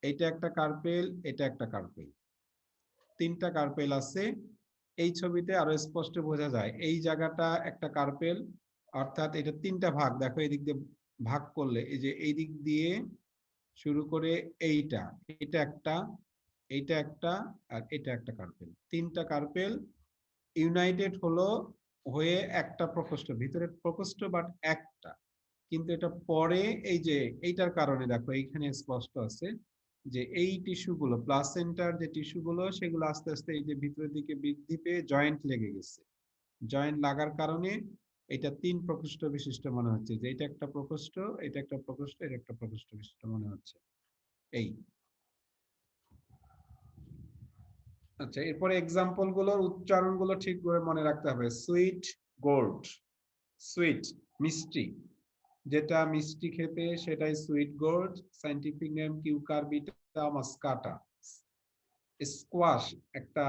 এইটা একটা কার্পেল, এটা একটা কার্পেল, 3টা কার্পেল আছে। এই ছবিতে আরো স্পষ্ট বোঝা যায় এই জায়গাটা একটা কার্পেল, অর্থাৎ এটা 3টা ভাগ। দেখো এদিক দিয়ে ভাগ করলে এই যে এই দিক দিয়ে শুরু করে এইটা, এটা একটা, এইটা একটা, আর এটা একটা কার্পেল। 3টা কার্পেল ইউনাইটেড হলো হয়ে একটা প্রকোষ্ঠ, ভিতরে প্রকোষ্ঠ বাট একটা। কিন্তু এটা পরে এই যে এইটার কারণে দেখো এইখানে স্পষ্ট আছে যে এই টিস্যুগুলো, প্লাসেন্টার যে টিস্যুগুলো, সেগুলো আস্তে আস্তে এই যে ভিতরের দিকে বৃদ্ধি পেয়ে জয়েন্ট লেগে গেছে। জয়েন্ট লাগার কারণে এটা 3 প্রকোষ্ঠ বিশিষ্ট মনে হচ্ছে, যে এটা একটা প্রকোষ্ঠ, এটা একটা প্রকোষ্ঠ, এটা একটা প্রকোষ্ঠ বিশিষ্ট মনে হচ্ছে। এই আচ্ছা, এরপরে এক্সাম্পল গুলোর উচ্চারণ গুলো ঠিক করে মনে রাখতে হবে। সুইট গোর্ড, সুইট মিষ্টি, যেটা মিষ্টি খেতে সেটাই sweet gourd. Scientific name Cucurbita moschata. Squash একটা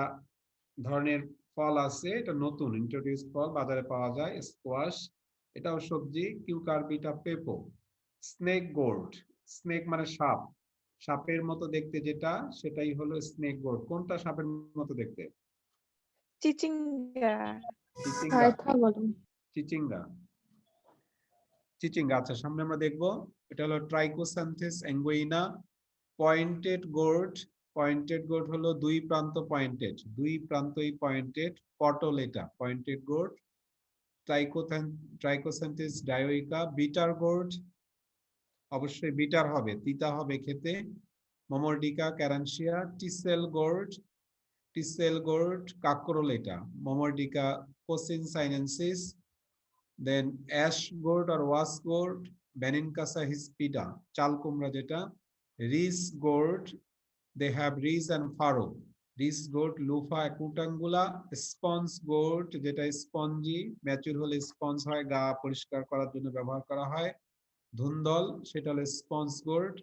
ধরনের ফল আছে, এটা নতুন ইন্ট্রোডিউস ফল, বাজারে পাওয়া যায় স্কোয়াশ, এটাও সবজি, কিউকারবিটা পেপো। স্নেক গোর্ড, স্নেক মানে সাপ, সাপের মতো দেখতে যেটা, সেটাই হলো স্নেক গোর্ড। কোনটা সাপের মতো দেখতে? চিচিঙ্গা। চিচিঙ্গা, চিচিঙ্গা, চিচিঙ্গা। আচ্ছা, সামনে আমরা দেখবো, এটা হলো ট্রাইকোসান্থিস অ্যাঙ্গুইনা। পয়েন্টেড গোর্ড, পয়েন্টেড গোর্ড হলো দুই প্রান্ত পয়েন্টেড, দুই প্রান্তই পয়েন্টেড, পটল এটা পয়েন্টেড গোর্ড। ট্রাইকোসান্থিস ডায়োইকা। বিটার গোর্ড, অবশ্যই বিটার হবে, তিতা হবে খেতে। মমরডিকা ক্যারানশিয়া। টিসেল গোর্ড, টিসেল গোর্ড কাকরোল এটা, Momordica cochinchinensis. Then ash gourd আর ওয়াস গোর্ড, বেনিনকাসা হিসপিডা, চাল কুমড়া যেটা। Ridge gourd, they have ridge and furrow. Ridge gourd Luffa acutangula. Sponge gourd, যেটা স্পঞ্জি, ম্যাচুর হলে স্পঞ্জ হয়, গা পরিষ্কার করার জন্য ব্যবহার করা হয়। ধুন্দল, সেটা হলো স্পঞ্জ গোর্ড,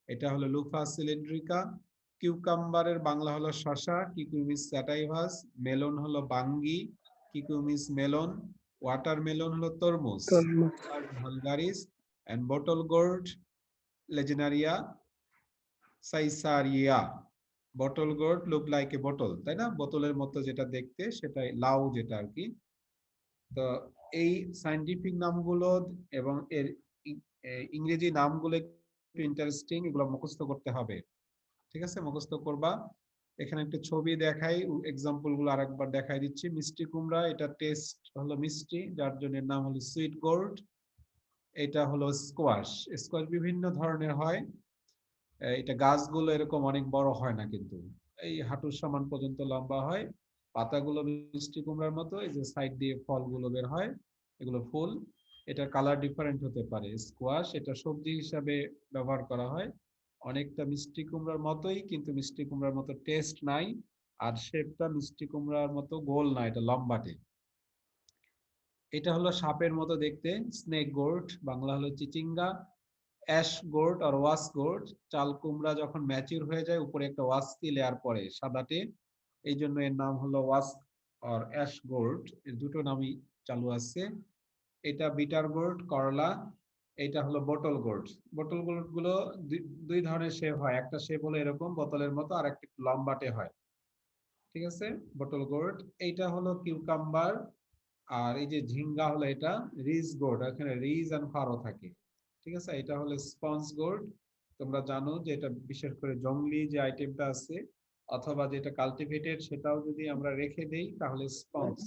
এটা হলো লুফা সিলিন্ড্রিকা। কিউকাম্বারের বাংলা হলো শশা, কিকুমিস স্যাটাইভাস। মেলন হলো বাঙ্গি, কিকুমিস মেলন। ওয়াটারমেলন হলো তরমুজ, vulgaris. And bottle gourd, Lagenaria siceraria. Bottle gourd look like a bottle, তাই না? বোতলের মতো যেটা দেখতে, সেটাই লাউ যেটা আর কি। তো এই সায়েন্টিফিক নামগুলো এবং এর ইংরেজি নামগুলো একটু ইন্টারেস্টিং, এগুলো মুখস্থ করতে হবে, ঠিক আছে? মুখস্থ করবা। এখানে একটা ছবি দেখাই, এক্সাম্পল গুলো আরেকবার দেখাই দিচ্ছি। মিষ্টি কুমড়া, এটা টেস্ট হলো মিষ্টি, যার জন্য এর নাম হলো সুইট গোর্ড। এটা হলো স্কোয়াশ, স্কোয়াশ বিভিন্ন ধরনের হয়, এটা গাছগুলো এরকম অনেক বড় হয় না, কিন্তু এই হাঁটুর সমান পর্যন্ত লম্বা হয়। পাতাগুলো মিষ্টি কুমড়ার মতো, এই যে সাইড দিয়ে ফলগুলো বের হয়, এগুলো ফুল। এটা কালার ডিফারেন্ট হতে পারে। স্কোয়াশ এটা সবজি হিসাবে ব্যবহার করা হয়, অনেকটা মিষ্টি কুমড়ার মতোই, কিন্তু মিষ্টি কুমড়ার মতো টেস্ট নাই, আর শেপটা মিষ্টি কুমড়ার মতো গোল না, এটা লম্বাটে। এটা হলো সাপের মতো দেখতে, স্নেক গোর্ড, বাংলা হলো চিচিঙ্গা। অ্যাশ গোর্ড আর ওয়াস গোর্ড, চাল কুমড়া যখন ম্যাচিউর হয়ে যায় উপরে একটা ওয়াস্কি লেয়ার পড়ে সাদাটে, এই জন্য এর নাম হলো ওয়াস আর অ্যাশ গোর্ড, এর দুটো নামই চালু আছে। এটা বিটার গোর্ড করলা, এটা হলো বোতল গোর্ড। বোতল গোর্ড গুলো দুই ধরনের শেপ হয়, একটা শেপ হলো এরকম বোতলের মতো, আর একটা লম্বাটে হয়, ঠিক আছে, বোতল গোর্ড। এইটা হলো কিউকাম্বার, আর এই যে ঝিঙ্গা হলো এটা রিজ গোর্ড, এখানে রিজ এন্ড ফারো থাকে, ঠিক আছে। এটা হলো স্পঞ্জ গোর্ড, তোমরা জানো যে এটা বিশেষ করে জংলি যে আইটেমটা আছে অথবা যেটা কাল্টিভেটেড সেটাও যদি আমরা রেখে দেই তাহলে স্পঞ্জ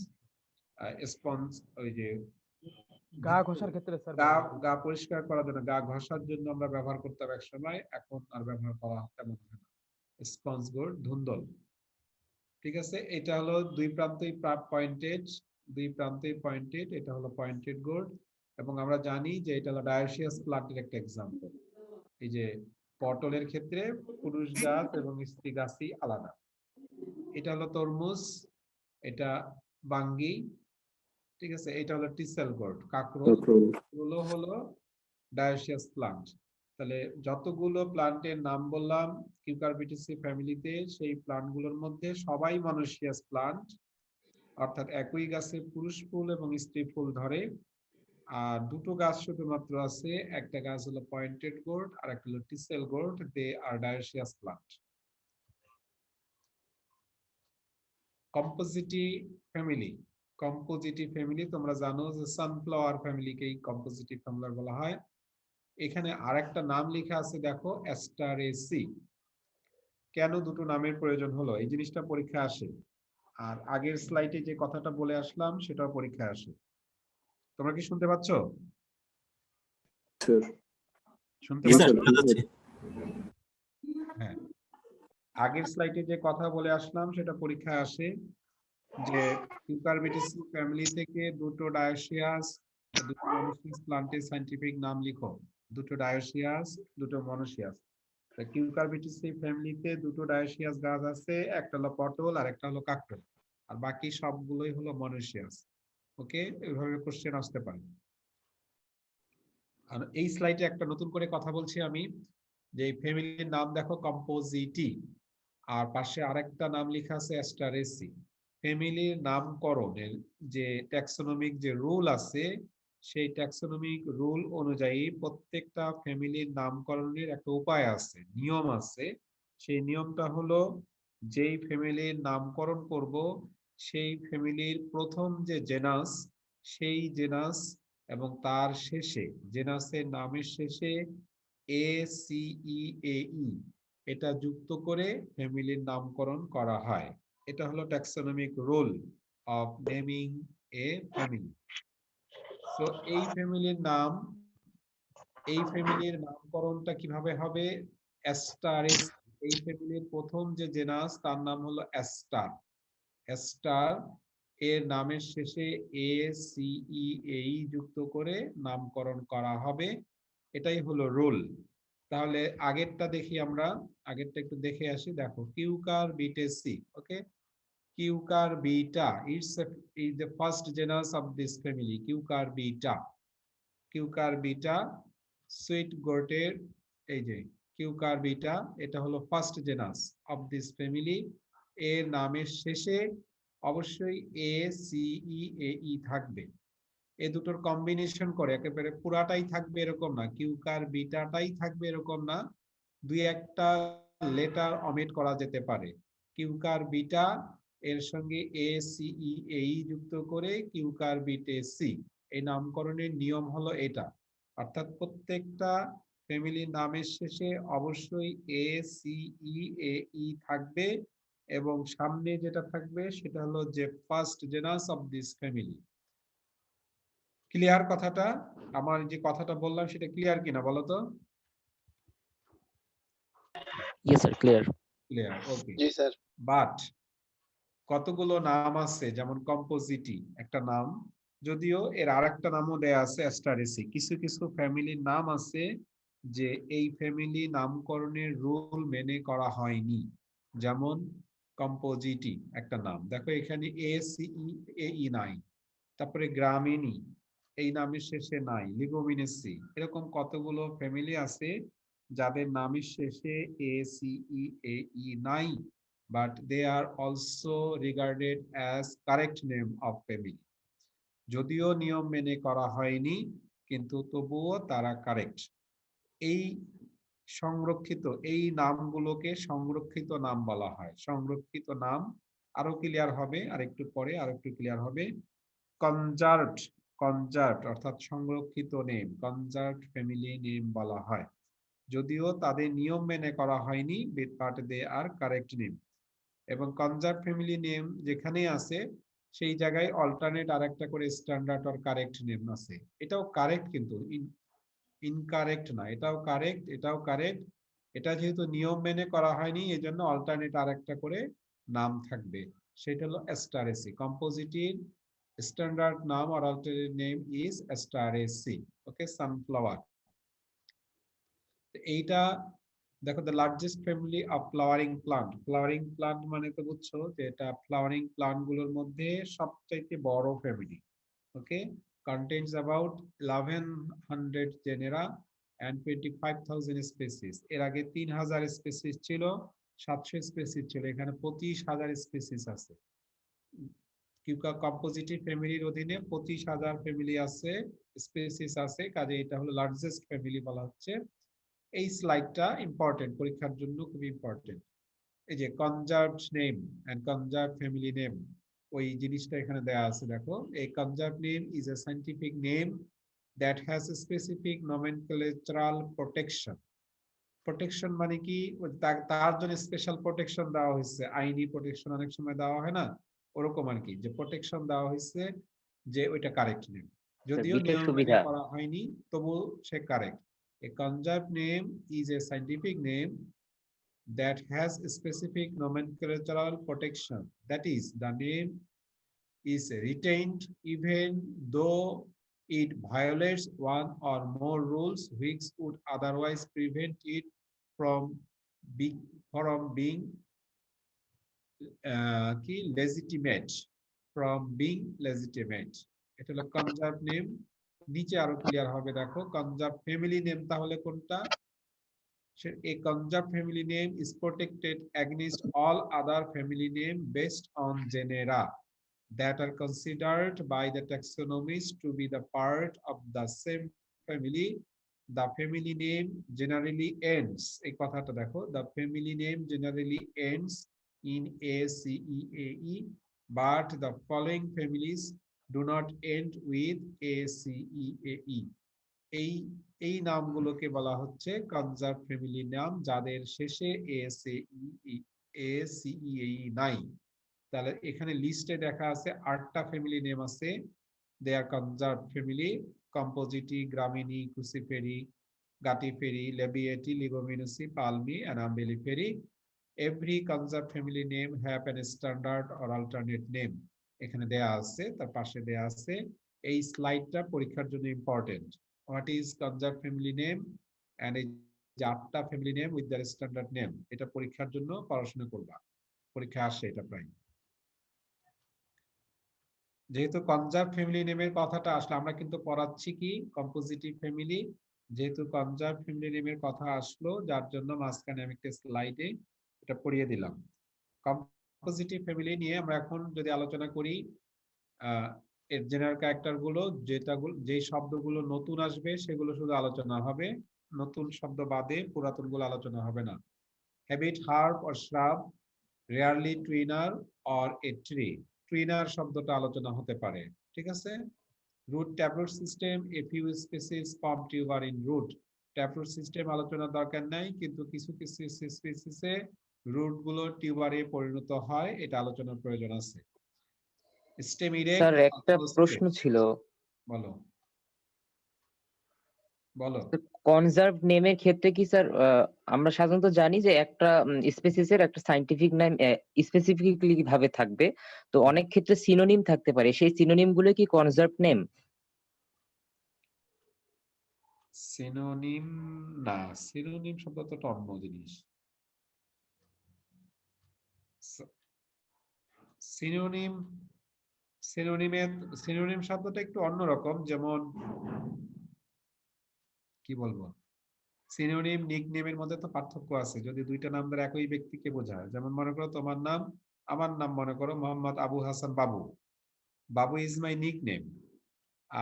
স্পঞ্জ ওই যে গা ঘষার ক্ষেত্রে স্যার গা গা পরিষ্কার করার জন্য, গা ঘষার জন্য আমরা ব্যবহার করতাম এক সময়, এখন আর ব্যবহার করা তেমন হয় না। স্পঞ্জ গোর্ড ধুন্দল, ঠিক আছে। এটা হলো দুই প্রান্তেই পয়েন্টেড, দুই প্রান্তেই পয়েন্টেড, এটা হলো পয়েন্টেড গোর্ড। এবং আমরা জানি যে এটা হলো ডায়োসিয়াস প্লান্টের একটা এক্সাম্পল। এই যে পটলের ক্ষেত্রে পুরুষ গাছ এবং স্ত্রী গাছই আলাদা। এটা হলো তরমুজ, এটা বাঙ্গি, ঠিক আছে। এটা হলো টিসেল গোর্ড, কাঁকরোল, এগুলো হলো ডায়োসিয়াস প্লান্ট। তাহলে যতগুলো প্লান্টের নাম বললাম কিউকারবিটেসি ফ্যামিলিতে, সেই প্লান্টগুলোর মধ্যে সবাই মনোসিয়াস প্লান্ট, অর্থাৎ একই গাছে পুরুষ ফুল এবং স্ত্রী ফুল ধরে। আর দুটো গাছ শুধুমাত্র আছে, একটা গাছ হলো পয়েন্টেড গোর্ড আর একটা হলো টিসেল গোর্ড, দে আর ডায়োসিয়াস প্লান্ট। কম্পোজিটি ফ্যামিলি, কম্পোজিটি ফ্যামিলি তোমরা জানো যে সানফ্লাওয়ার ফ্যামিলিকেই কম্পোজিটি ফ্যামিলি বলা হয়। এখানে আরেকটা নাম লেখা আছে দেখো, অ্যাস্টারেসি। কেন দুটো নামের প্রয়োজন হলো এই জিনিসটা পরীক্ষা আসে, আর আগের স্লাইডে যে কথাটা বলে আসলাম সেটাও পরীক্ষা আসে। তোমরা কি শুনতে পাচ্ছ? শুনতে পাচ্ছ? হ্যাঁ, আগের স্লাইডে যে কথা বলে আসলাম সেটা পরীক্ষায় আসে, যে কিউকারবিটেসি ফ্যামিলি থেকে দুটো ডায়োসিয়াস, দুটো মনোসিয়াস প্লান্টের সায়েন্টিফিক নাম লিখো। দুটো ডায়োসিয়াস, দুটো মনোসিয়াস। কিউকারবিটেসি ফ্যামিলিতে দুটো ডায়োসিয়াস গাছ আছে, একটা হলো পটল আর একটা হলো কাঁকরোল, আর বাকি সবগুলোই হলো মনোসিয়াস। ওকে, এইভাবে কোশ্চেন আসতে পারে। আর এই স্লাইডে একটা নতুন করে কথা বলছি আমি, যে এই ফ্যামিলির নাম দেখো কম্পোজিটি, আর পাশে আরেকটা নাম লেখা আছে অ্যাস্টারেসি। ফ্যামিলির নামকরণের যে ট্যাক্সোনমিক যে রুল আছে, সেই ট্যাক্সোনমিক রুল অনুযায়ী প্রত্যেকটা ফ্যামিলির নামকরণের একটা উপায় আছে, নিয়ম আছে। সেই নিয়মটা হলো, যেই ফ্যামিলির নামকরণ করব সেই ফ্যামিলির প্রথম যে জেনাস, সেই জেনাস এবং তার শেষে জেনাসের নামের শেষে ACEAE এটা যুক্ত করে ফ্যামিলির নামকরণ করা হয়। এটা হলো taxonomic rule of naming A family. So এই ফ্যামিলির নাম, এই ফ্যামিলির নামকরণটা কিভাবে হবে? অ্যাস্টারেস। এই ফ্যামিলির প্রথম যে জেনাস তার নাম হলো অ্যাস্টার। অ্যাস্টার এর নামের শেষে ACEAE যুক্ত করে নামকরণ করা হবে, এটাই হলো রুল। তাহলে আগেরটা দেখি আমরা, আগেরটা একটু দেখে আসি। দেখো Cucurbitaceae, okay, Cucurbita is the first genus of this family. Cucurbita, Cucurbita sweet গোর্টের, এই যে কিউকারবিটা, এটা হলো first genus of this family. এর নামের শেষে অবশ্যই ACEAE থাকবে। এই দুটোর কম্বিনেশন করে, একেবারে পুরাটাই থাকবে এরকম না, কিউকারবিটাটাই থাকবে এরকম না, দুই একটা লেটার অমিট করা যেতে পারে। কিউকারবিটা এর সঙ্গে ACEAE যুক্ত করে কিউকারবিটেসি, এই নামকরণের নিয়ম হলো এটা। অর্থাৎ প্রত্যেকটা ফ্যামিলির নামের শেষে অবশ্যই ACEAE থাকবে, এবং সামনে যেটা থাকবে সেটা হলো যে first genus of this family. Clear কথাটা? আমার যে কথাটা বললাম সেটা ক্লিয়ার কিনা বলো তো? Yes sir, clear. Clear, okay. G sir. But কতগুলো নাম আছে, যেমন কম্পোজিটি একটা নাম, যদিও এর আরেকটা নামও দেয়া আছে অ্যাস্টারেসি। কিছু কিছু ফ্যামিলির নাম আছে যে এই ফ্যামিলি নামকরণের রুল মেনে করা হয়নি, যেমন কম্পোজিটি একটা নাম, দেখো এখানে ACEAE নাই, তারপরে গ্রামিনী এই নামের শেষে নাই, লিগোমিনেসি, এরকম কতগুলো ফ্যামিলি আছে যাদের নামের শেষে ACEAE নাই, but they are also regarded as correct name of family. যদিও নিয়ম মেনে করা হয়নি কিন্তু তবুও তারা কারেক্ট। এই সংরক্ষিত এই নামগুলোকে সংরক্ষিত নাম বলা হয়। সংরক্ষিত নাম আরো ক্লিয়ার হবে, আর একটু পরে আরো একটু ক্লিয়ার হবে। কনজার্ভড, কনজার্ভড অর্থাৎ সংরক্ষিত নেম, কনজার্ভড ফ্যামিলি নেম বলা হয়। যদিও তাদের নিয়ম মেনে করা হয়নি, but they are correct name. এবং কনজার্ভ ফ্যামিলি নেম যেখানে আছে সেই জায়গায় অল্টারনেট আরেকটা করে স্ট্যান্ডার্ড অর কারেক্ট নেম আছে। এটাও কারেক্ট, কিন্তু ইনকারেক্ট না, এটাও কারেক্ট, এটাও কারেক্ট। এটা যেহেতু নিয়ম মেনে করা হয়নি এজন্য অল্টারনেট আরেকটা করে নাম থাকবে, সেটা হলো অ্যাস্টারেসি। কম্পোজিটিভ স্ট্যান্ডার্ড নাম or alternate name is Asteraceae. Okay, sunflower. এইটা দেখো, the largest family of flowering plant. Flowering plant মানে তো বুঝছো যে এটা ফ্লাওয়ারিং প্লান্ট গুলোর মধ্যে সবচাইতে বড় family. Okay, contains about 1100 genera and 25,000 species. এর আগে 3000 স্পিসিস ছিল, 700 স্পিসিস ছিল, এখানে 25,000 স্পিসিস আছে। কিউকা কম্পোজিটিভ ফ্যামিলির অধীনে 25,000 ফ্যামিলি আছে, স্পিসিস আছে, কাজে এটা হলো লার্জেস্ট ফ্যামিলি বলা হচ্ছে। এই স্লাইডটা ইম্পর্টেন্ট, পরীক্ষার জন্য খুব ইম্পর্টেন্ট। এই যে conserved name and conserved family name, ওই জিনিসটা এখানে দেয়া আছে দেখো। এই conserved name is a scientific name that has a specific nomenclatural protection. Protection মানে কি, তার জন্য স্পেশাল প্রোটেকশন দেওয়া হয়েছে, আইনি প্রোটেকশন অনেক সময় দেওয়া হয় না, ওরকম আর কি, যে প্রোটেকশন দেওয়া হয়েছে যে ওইটা কারেক্ট নেম, যদিও বিশেষ নিয়ম মেনে সুবিধা। করা হয়নি তবু সে correct. A conserved name is a scientific name that has a specific nomenclatural protection. That is, the name is retained even though it violates one or more rules which would otherwise prevent it from being legitimate. From being legitimate. এটা হলো কনজার্ভ নেম। নিচে আরো ক্লিয়ার হবে দেখো, কনজার্ভ ফ্যামিলি নেম তাহলে কোনটা? A conserved family name is protected against all other family name based on genera that are considered by the taxonomists to be the part of the same family. The family name generally ends, এই কথাটা দেখো, the family name generally ends in ACEAE, but the following families do not end with ACEAE. এই নামগুলোকে বলা হচ্ছে কনজার্ভ ফ্যামিলি নাম, যাদের শেষে ACEAE নাই। তাহলে এখানে লিস্টে দেখা আছে 8টা ফ্যামিলি নেম আছে। They are conserve family: Compositae, Gramineae, Cruciferae, Guttiferae, Labiatae, Leguminosae, Palmae and Umbelliferae. Every conserve family name have an standard or alternate name. এখানে দেয়া আছে, তার পাশে দেয়া আছে। এই স্লাইডটা পরীক্ষার জন্য important. What is conserved family name and এই 8টা family name with their standard name, এটা পরীক্ষার জন্য পড়াশোনা করবা, পরীক্ষা আসে এটা প্রায়। যেহেতু কনজার্ভ ফ্যামিলি নেমের কথাটা আসলে, আমরা কিন্তু পড়াচ্ছি কি কম্পোজিটিভ ফ্যামিলি, যেহেতু কনজার্ভ ফ্যামিলি নেমের কথা আসলো যার জন্য মাঝখানে আমি একটা স্লাইডে এটা পড়িয়ে দিলাম। কম্পোজিটিভ ফ্যামিলি নিয়ে আমরা এখন যদি আলোচনা করি, এর জেনারেল ক্যারেক্টার গুলো, যে শব্দগুলো নতুন আসবে সেগুলো শুধু আলোচনা হবে, নতুন শব্দ বাদে পুরাতন গুলো আলোচনা হবে না। Habit, herb or shrub, rarely twiner or a tree, twiner শব্দটা আলোচনা হতে পারে, ঠিক আছে। Root taproot system, a few species form tuber in root. Taproot system আলোচনার দরকার নাই, কিন্তু কিছু কিছু স্পিসিসে রুট গুলো টিউবারে পরিণত হয়, এটা আলোচনার প্রয়োজন আছে। স্যার একটা প্রশ্ন ছিল, বলো বলো। কনজার্ভ নেমের ক্ষেত্রে কি স্যার, আমরা সাধারণত জানি যে একটা স্পেসিসের একটা সায়েন্টিফিক নেম স্পেসিফিকলি ভাবে থাকবে, তো অনেক ক্ষেত্রে সিনোনিম থাকতে পারে, সেই সিনোনিম গুলো কি কনজার্ভ নেম? সিনোনিম না, সিনোনিম শব্দটা অন্য জিনিস। সিনোনিম শব্দটা একটু অন্যরকম, যেমন কি বলবো, সিনোনিম নিকনেমের মধ্যে তো পার্থক্য আছে। যদি দুইটা নাম ধরে একই ব্যক্তিকে বোঝায়, যেমন মনে করো তোমার নাম, আমার নাম মনে করো মোহাম্মদ আবু হাসান বাবু, বাবু ইজ মাই নিকনেম,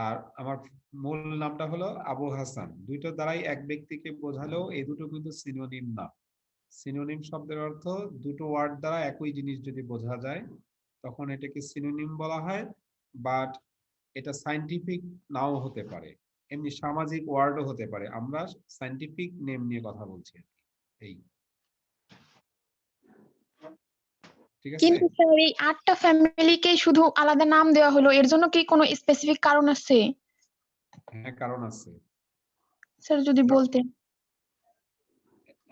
আর আমার মূল নামটা হলো আবু হাসান। দুইটো দ্বারাই এক ব্যক্তিকে বোঝালেও এই দুটো কিন্তু সিনোনিম না। সিনোনিম শব্দের অর্থ দুটো ওয়ার্ড দ্বারা একই জিনিস যদি বোঝা যায় তখন এটাকে সিনোনিম বলা হয়, বাট এটা সায়েন্টিফিক নাও হতে পারে, এমনি সামাজিক ওয়ার্ডও হতে পারে। আমরা সায়েন্টিফিক নেম নিয়ে কথা বলছি আর কি। এই ঠিক আছে। কিন্তু স্যার এই 8টা ফ্যামিলিকে শুধু আলাদা নাম দেওয়া হলো, এর জন্য কি কোনো স্পেসিফিক কারণ আছে? হ্যাঁ, কারণ আছে। স্যার যদি বলতেন।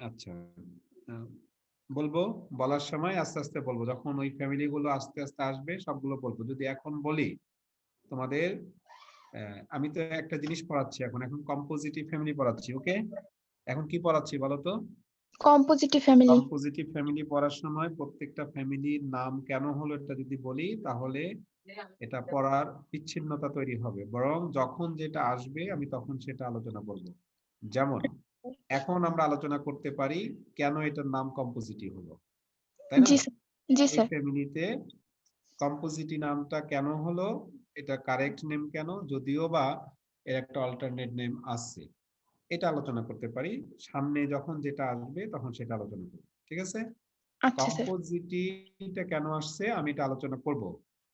আচ্ছা, আহ, বলবো, বলার সময় আস্তে আস্তে বলবো, যখন ওই ফ্যামিলি গুলো আস্তে আস্তে আসবে সবগুলো বলবো। যদি এখন বলি তোমাদের, আমি তো একটা জিনিস পড়াচ্ছি এখন কম্পোজিটিভ ফ্যামিলি পড়াচ্ছি। ওকে, এখন কি পড়াচ্ছি বলো তো? কম্পোজিটিভ ফ্যামিলি। কম্পোজিটিভ ফ্যামিলি পড়ার সময় প্রত্যেকটা ফ্যামিলির নাম কেন হলো এটা যদি বলি তাহলে এটা পড়ার বিচ্ছিন্নতা তৈরি হবে, বরং যখন যেটা আসবে আমি তখন সেটা আলোচনা করব। যেমন এখন আমরা আলোচনা করতে পারি কেন এটার নাম কম্পোজিটিভ হলো, তাই না? জি স্যার। জি এই স্যার। ফ্যামিলিতে কম্পোজিটি নামটা কেন হলো, এটা কারেক্ট নেম কেন, যদিও বা এর একটা অল্টারনেট নেম আছে, এটা আলোচনা করতে পারি। সামনে যখন যেটা আসবে তখন সেটা আলোচনা করব, ঠিক আছে? আচ্ছা স্যার। কম্পোজিটিটা কেন আসছে আমি এটা আলোচনা করব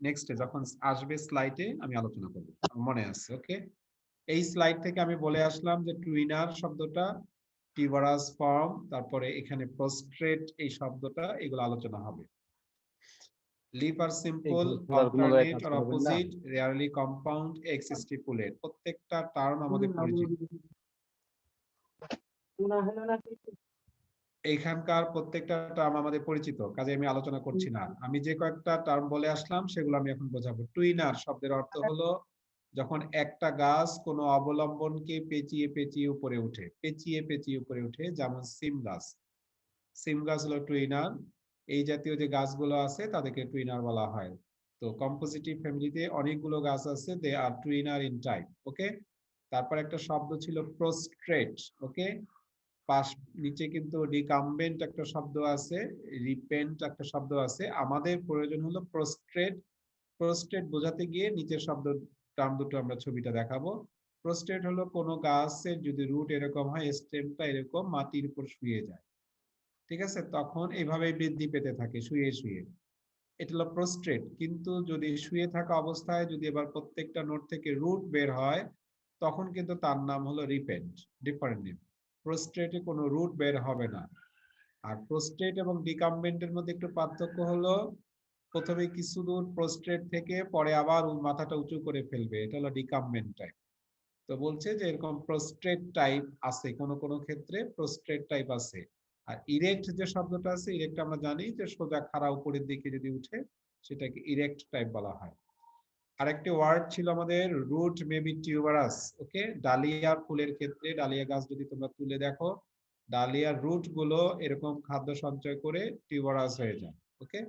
নেক্সটে, যখন আসবে স্লাইডে আমি আলোচনা করব, মনে আছে? ওকে, এই স্লাইড থেকে আমি বলে আসলাম যে টুইনার শব্দটা, টিভারাস ফর্ম, তারপরে এখানে প্রস্ট্রেট এই শব্দটা, এগুলো আলোচনা হবে। লিভ আর সিম্পল, অল্টারনেট আর opposite, rarely compound, exstipulate, প্রত্যেকটা টার্ম আমাদের পরিচিত। এইখানকার প্রত্যেকটা টার্ম আমাদের পরিচিত, কাজে আমি আলোচনা করছি না। আমি যে কয়েকটা টার্ম বলে আসলাম সেগুলো আমি এখন বোঝাবো। টুইনার শব্দের অর্থ হলো যখন একটা গাছ কোনো অবলম্বনকে পেঁচিয়ে পেঁচিয়ে উপরে উঠে, পেঁচিয়ে পেঁচিয়ে উপরে উঠে, যেমন সিম গাছ। সিম গাছ হলো টুইনার। এই জাতীয় যে গাছগুলো আছে তাদেরকে টুইনার বলা হয়। তো কম্পোজিটিভ ফ্যামিলিতে অনেকগুলো গাছ আছে, দে আর টুইনার ইন টাইপ। ওকে, তারপর একটা শব্দ ছিল প্রোস্ট্রেট। ওকে, পাশ নিচে কিন্তু রিকাম্বেন্ট একটা শব্দ আছে, রিপেন্ট একটা শব্দ আছে। আমাদের প্রয়োজন হলো প্রোস্ট্রেট। প্রোস্ট্রেট বোঝাতে গিয়ে নিচের শব্দ টার্ম দুটো আমরা ছবিটা দেখাবো। প্রোস্ট্রেট হলো কোনো গাছের যদি রুট এরকম হয়, স্টেমটা এরকম মাটির উপর শুয়ে যায়, ঠিক আছে, তখন এইভাবে বৃদ্ধি পেতে থাকে শুয়ে শুয়ে, এটা হলো প্রোস্ট্রেট। কিন্তু যদি শুয়ে থাকা অবস্থায় যদি এবার প্রত্যেকটা নোট থেকে রুট বের হয় তখন কিন্তু তার নাম হলো রিপেন্ট, ডিফারেন্ট নেম। প্রোস্ট্রেটে কোনো রুট বের হবে না। আর প্রোস্ট্রেট এবং ডিকাম্বেন্টের মধ্যে একটু পার্থক্য হলো, প্রথমে কিছু দূর প্রোস্ট্রেট থেকে পরে আবার মাথাটা উঁচু করে ফেলবে, এটা হলো ডিকাম্বেন্ট টাইপ। তো বলছে যে এরকম প্রোস্ট্রেট টাইপ আছে, কোন কোন ক্ষেত্রে প্রোস্ট্রেট টাইপ আছে। আর ইরেক্ট যে শব্দটা আছে, ইরেক্ট আমরা জানি যে সোজা খাড়া উপরের দিকে যদি উঠে সেটাকে ইরেক্ট টাইপ বলা হয়। আরেকটি ওয়ার্ড ছিল আমাদের রুট মেবি টিউবারাস। ওকে, ডালিয়ার ফুলের ক্ষেত্রে, ডালিয়া গাছ যদি তোমরা তুলে দেখো, ডালিয়ার রুট গুলো এরকম খাদ্য সঞ্চয় করে টিউবারাস হয়ে যায়। ওকে,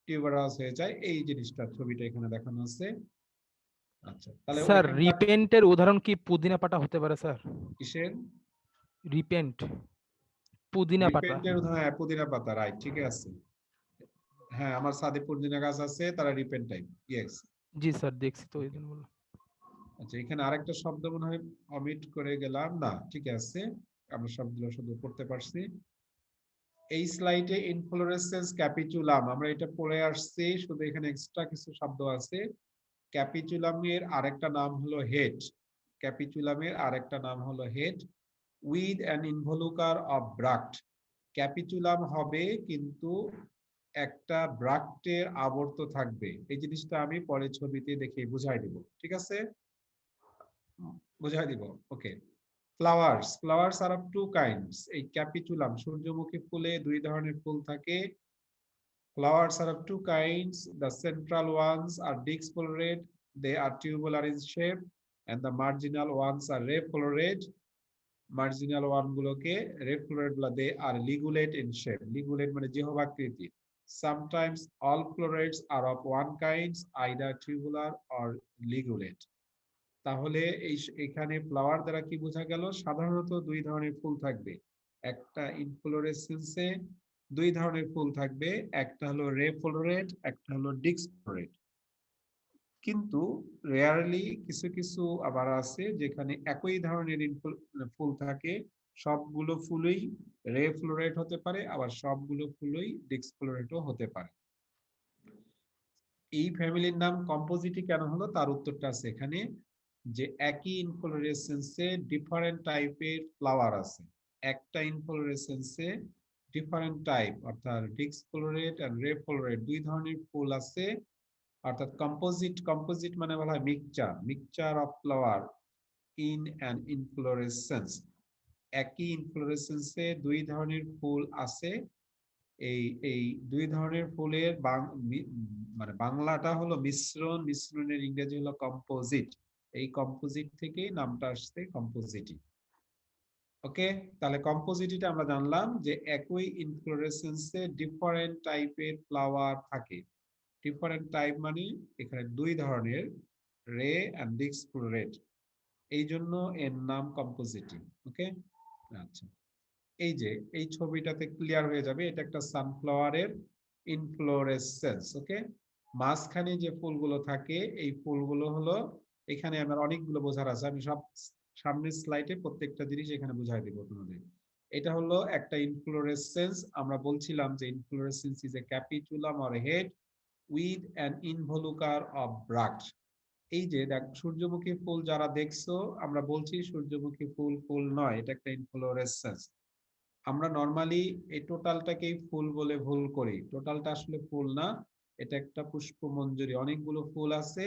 টিউবারাস হয়ে যায়, এই জিনিসটা ছবিটা এখানে দেখানো আছে। আচ্ছা, তাহলে স্যার ওইখানকার রিপেন্টের উদাহরণ কি পুদিনা পাতা হতে পারে স্যার? কিসের রিপেন্ট, পুদিনা পাতা। রিপেন্টের উদাহরণ? হ্যাঁ, পুদিনা পাতা, রাইট, ঠিক আছে। হ্যাঁ, আমার ছাদে পুদিনা গাছ আছে, তারা রিপেন্ট টাইপ, ইয়েস। জি স্যার, দেখছি তো এই জন্য বললাম। আচ্ছা, এখানে আরেকটা শব্দ মনে হয় অমিট করে গেলাম, না ঠিক আছে, আমরা শব্দগুলো শুধু পড়তে পারছি। এই স্লাইডে ইনফ্লোরেসেন্স ক্যাপিচুলাম আমরা এটা পড়ে আসছি, শুধু এখানে এক্সট্রা কিছু শব্দ আছে। ক্যাপিচুলামের আরেকটা নাম হলো হেড। ক্যাপিচুলামের আরেকটা নাম হলো head with an involucre of bract. Capitulum হবে কিন্তু একটা ব্রাক্টের আবর্ত থাকবে, এই জিনিসটা আমি পরে ছবিতে দেখে বুঝাই দিব, ঠিক আছে, বুঝাই দিব। Okay, flowers, flowers are of two kinds. এই ক্যাপিচুলাম, সূর্যমুখী ফুলে দুই ধরনের ফুল থাকে। Flowers are of two kinds. The central ones are discolored, they are tubular in shape, and the marginal ones are reflored. Marginal one গুলোকে reflored বলা, they are ligulate in shape. Ligulate মানে জিহ্বাকৃতি। Sometimes all florets are of one kind, either tubular or ligulate. তাহলে এখানে ফ্লাওয়ার দ্বারা কি বোঝা গেল? সাধারণত দুই ধরনের ফুল থাকবে। একটা ইনফ্লোরেসেন্সে দুই ধরনের ফুল থাকবে, একটা হলো রেফ্লোরেট, একটা হলো ডিসফ্লোরেট। কিন্তু রেয়ারলি কিছু কিছু আবার আছে যেখানে একই ধরনের ফুল থাকে, সবগুলো ফুলই রে ফ্লোরেট হতে পারে, আবার সবগুলো ফুলই ডিসফ্লোরেটও হতে পারে। এই ফ্যামিলির নাম কম্পোজিটি কেন হলো তার উত্তরটা আছে এখানে, যে একই ইনফ্লোরেসেন্সে ডিফারেন্ট টাইপের ফ্লাওয়ার আছে। একটা ইনফ্লোরেসেন্সে ডিফারেন্ট টাইপ অর্থাৎ ডিসফ্লোরেট এন্ড রে ফ্লোরেট দুই ধরনের ফুল আছে, অর্থাৎ কম্পোজিট মানে বলা হয় mixture of flower in an inflorescence. একই ইনফ্লোরেসেন্সে দুই ধরনের ফুল আছে। এই দুই ধরনের ফুলের মানে বাংলাটা হলো মিশ্রণের ইংরেজি হলো কম্পোজিট। এই কম্পোজিট থেকেই নামটা আসছে কম্পোজিটি। ওকে, তাহলে কম্পোজিটিটা আমরা জানলাম যে একই ইনফ্লোরেসেন্সে ডিফারেন্ট টাইপের ফ্লাওয়ার থাকে। ডিফারেন্ট টাইপ মানে এখানে দুই ধরনের, রে এন্ড ডিসফ্লোরেট, এই জন্য এর নাম কম্পোজিটি। ওকে, আচ্ছা, এই যে এই ছবিটাতে ক্লিয়ার হয়ে যাবে এটা একটা সানফ্লাওয়ারের ইনফ্লোরেসেন্স। ওকে, মাঝখানে যে ফুলগুলো থাকে এই ফুলগুলো হলো, এখানে আমার অনেকগুলো বোঝার আছে, আমি সব সামনের স্লাইডে প্রত্যেকটা জিনিস এখানে বুঝাই দেব তোমাদের। এটা হলো একটা ইনফ্লোরেসেন্স। আমরা বলছিলাম যে inflorescence is a capitulum or head with an involucre of bract. এই যে দেখ সূর্যমুখী ফুল যারা দেখছো, আমরা বলছি সূর্যমুখী ফুল ফুল নয়, এটা একটা ইনফ্লোরেসেন্স। আমরা নরমালি এই টোটালটাকেই ফুল বলে ভুল করি, টোটালটা আসলে ফুল না, এটা একটা পুষ্পমঞ্জরি, অনেকগুলো ফুল আছে।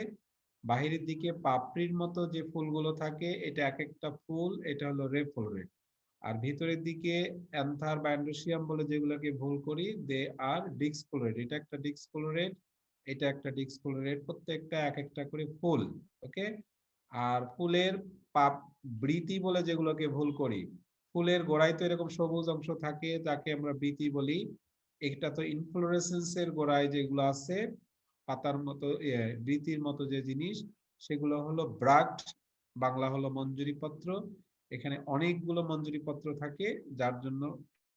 বাহিরের দিকে পাপড়ির মতো যে ফুলগুলো থাকে এটা এক একটা ফুল, এটা হলো রে ফ্লোরেট। আর ভিতরের দিকে অ্যান্থার বা অ্যান্ড্রোসিয়াম বলে যেগুলোকে ভুল করি, দে আর ডিসফ্লোরেট। এটা একটা ডিসফ্লোরেট, এটা একটা ডিসফ্লোরেট, প্রত্যেকটা এক একটা করে ফুল। ওকে, আর ফুলের বৃতি বলে যেগুলোকে ভুল করি, ফুলের গোড়ায় তো এরকম সবুজ অংশ থাকে যাকে আমরা বৃতি বলি। এটা তো ইনফ্লোরেসেন্সের গোড়ায় যেগুলো আছে পাতার মতো বৃতির মতো যে জিনিস, সেগুলো হলো ব্রাক্ট, বাংলা হলো মঞ্জুরি পত্র। এখানে অনেকগুলো মঞ্জুরি পত্র থাকে, যার জন্য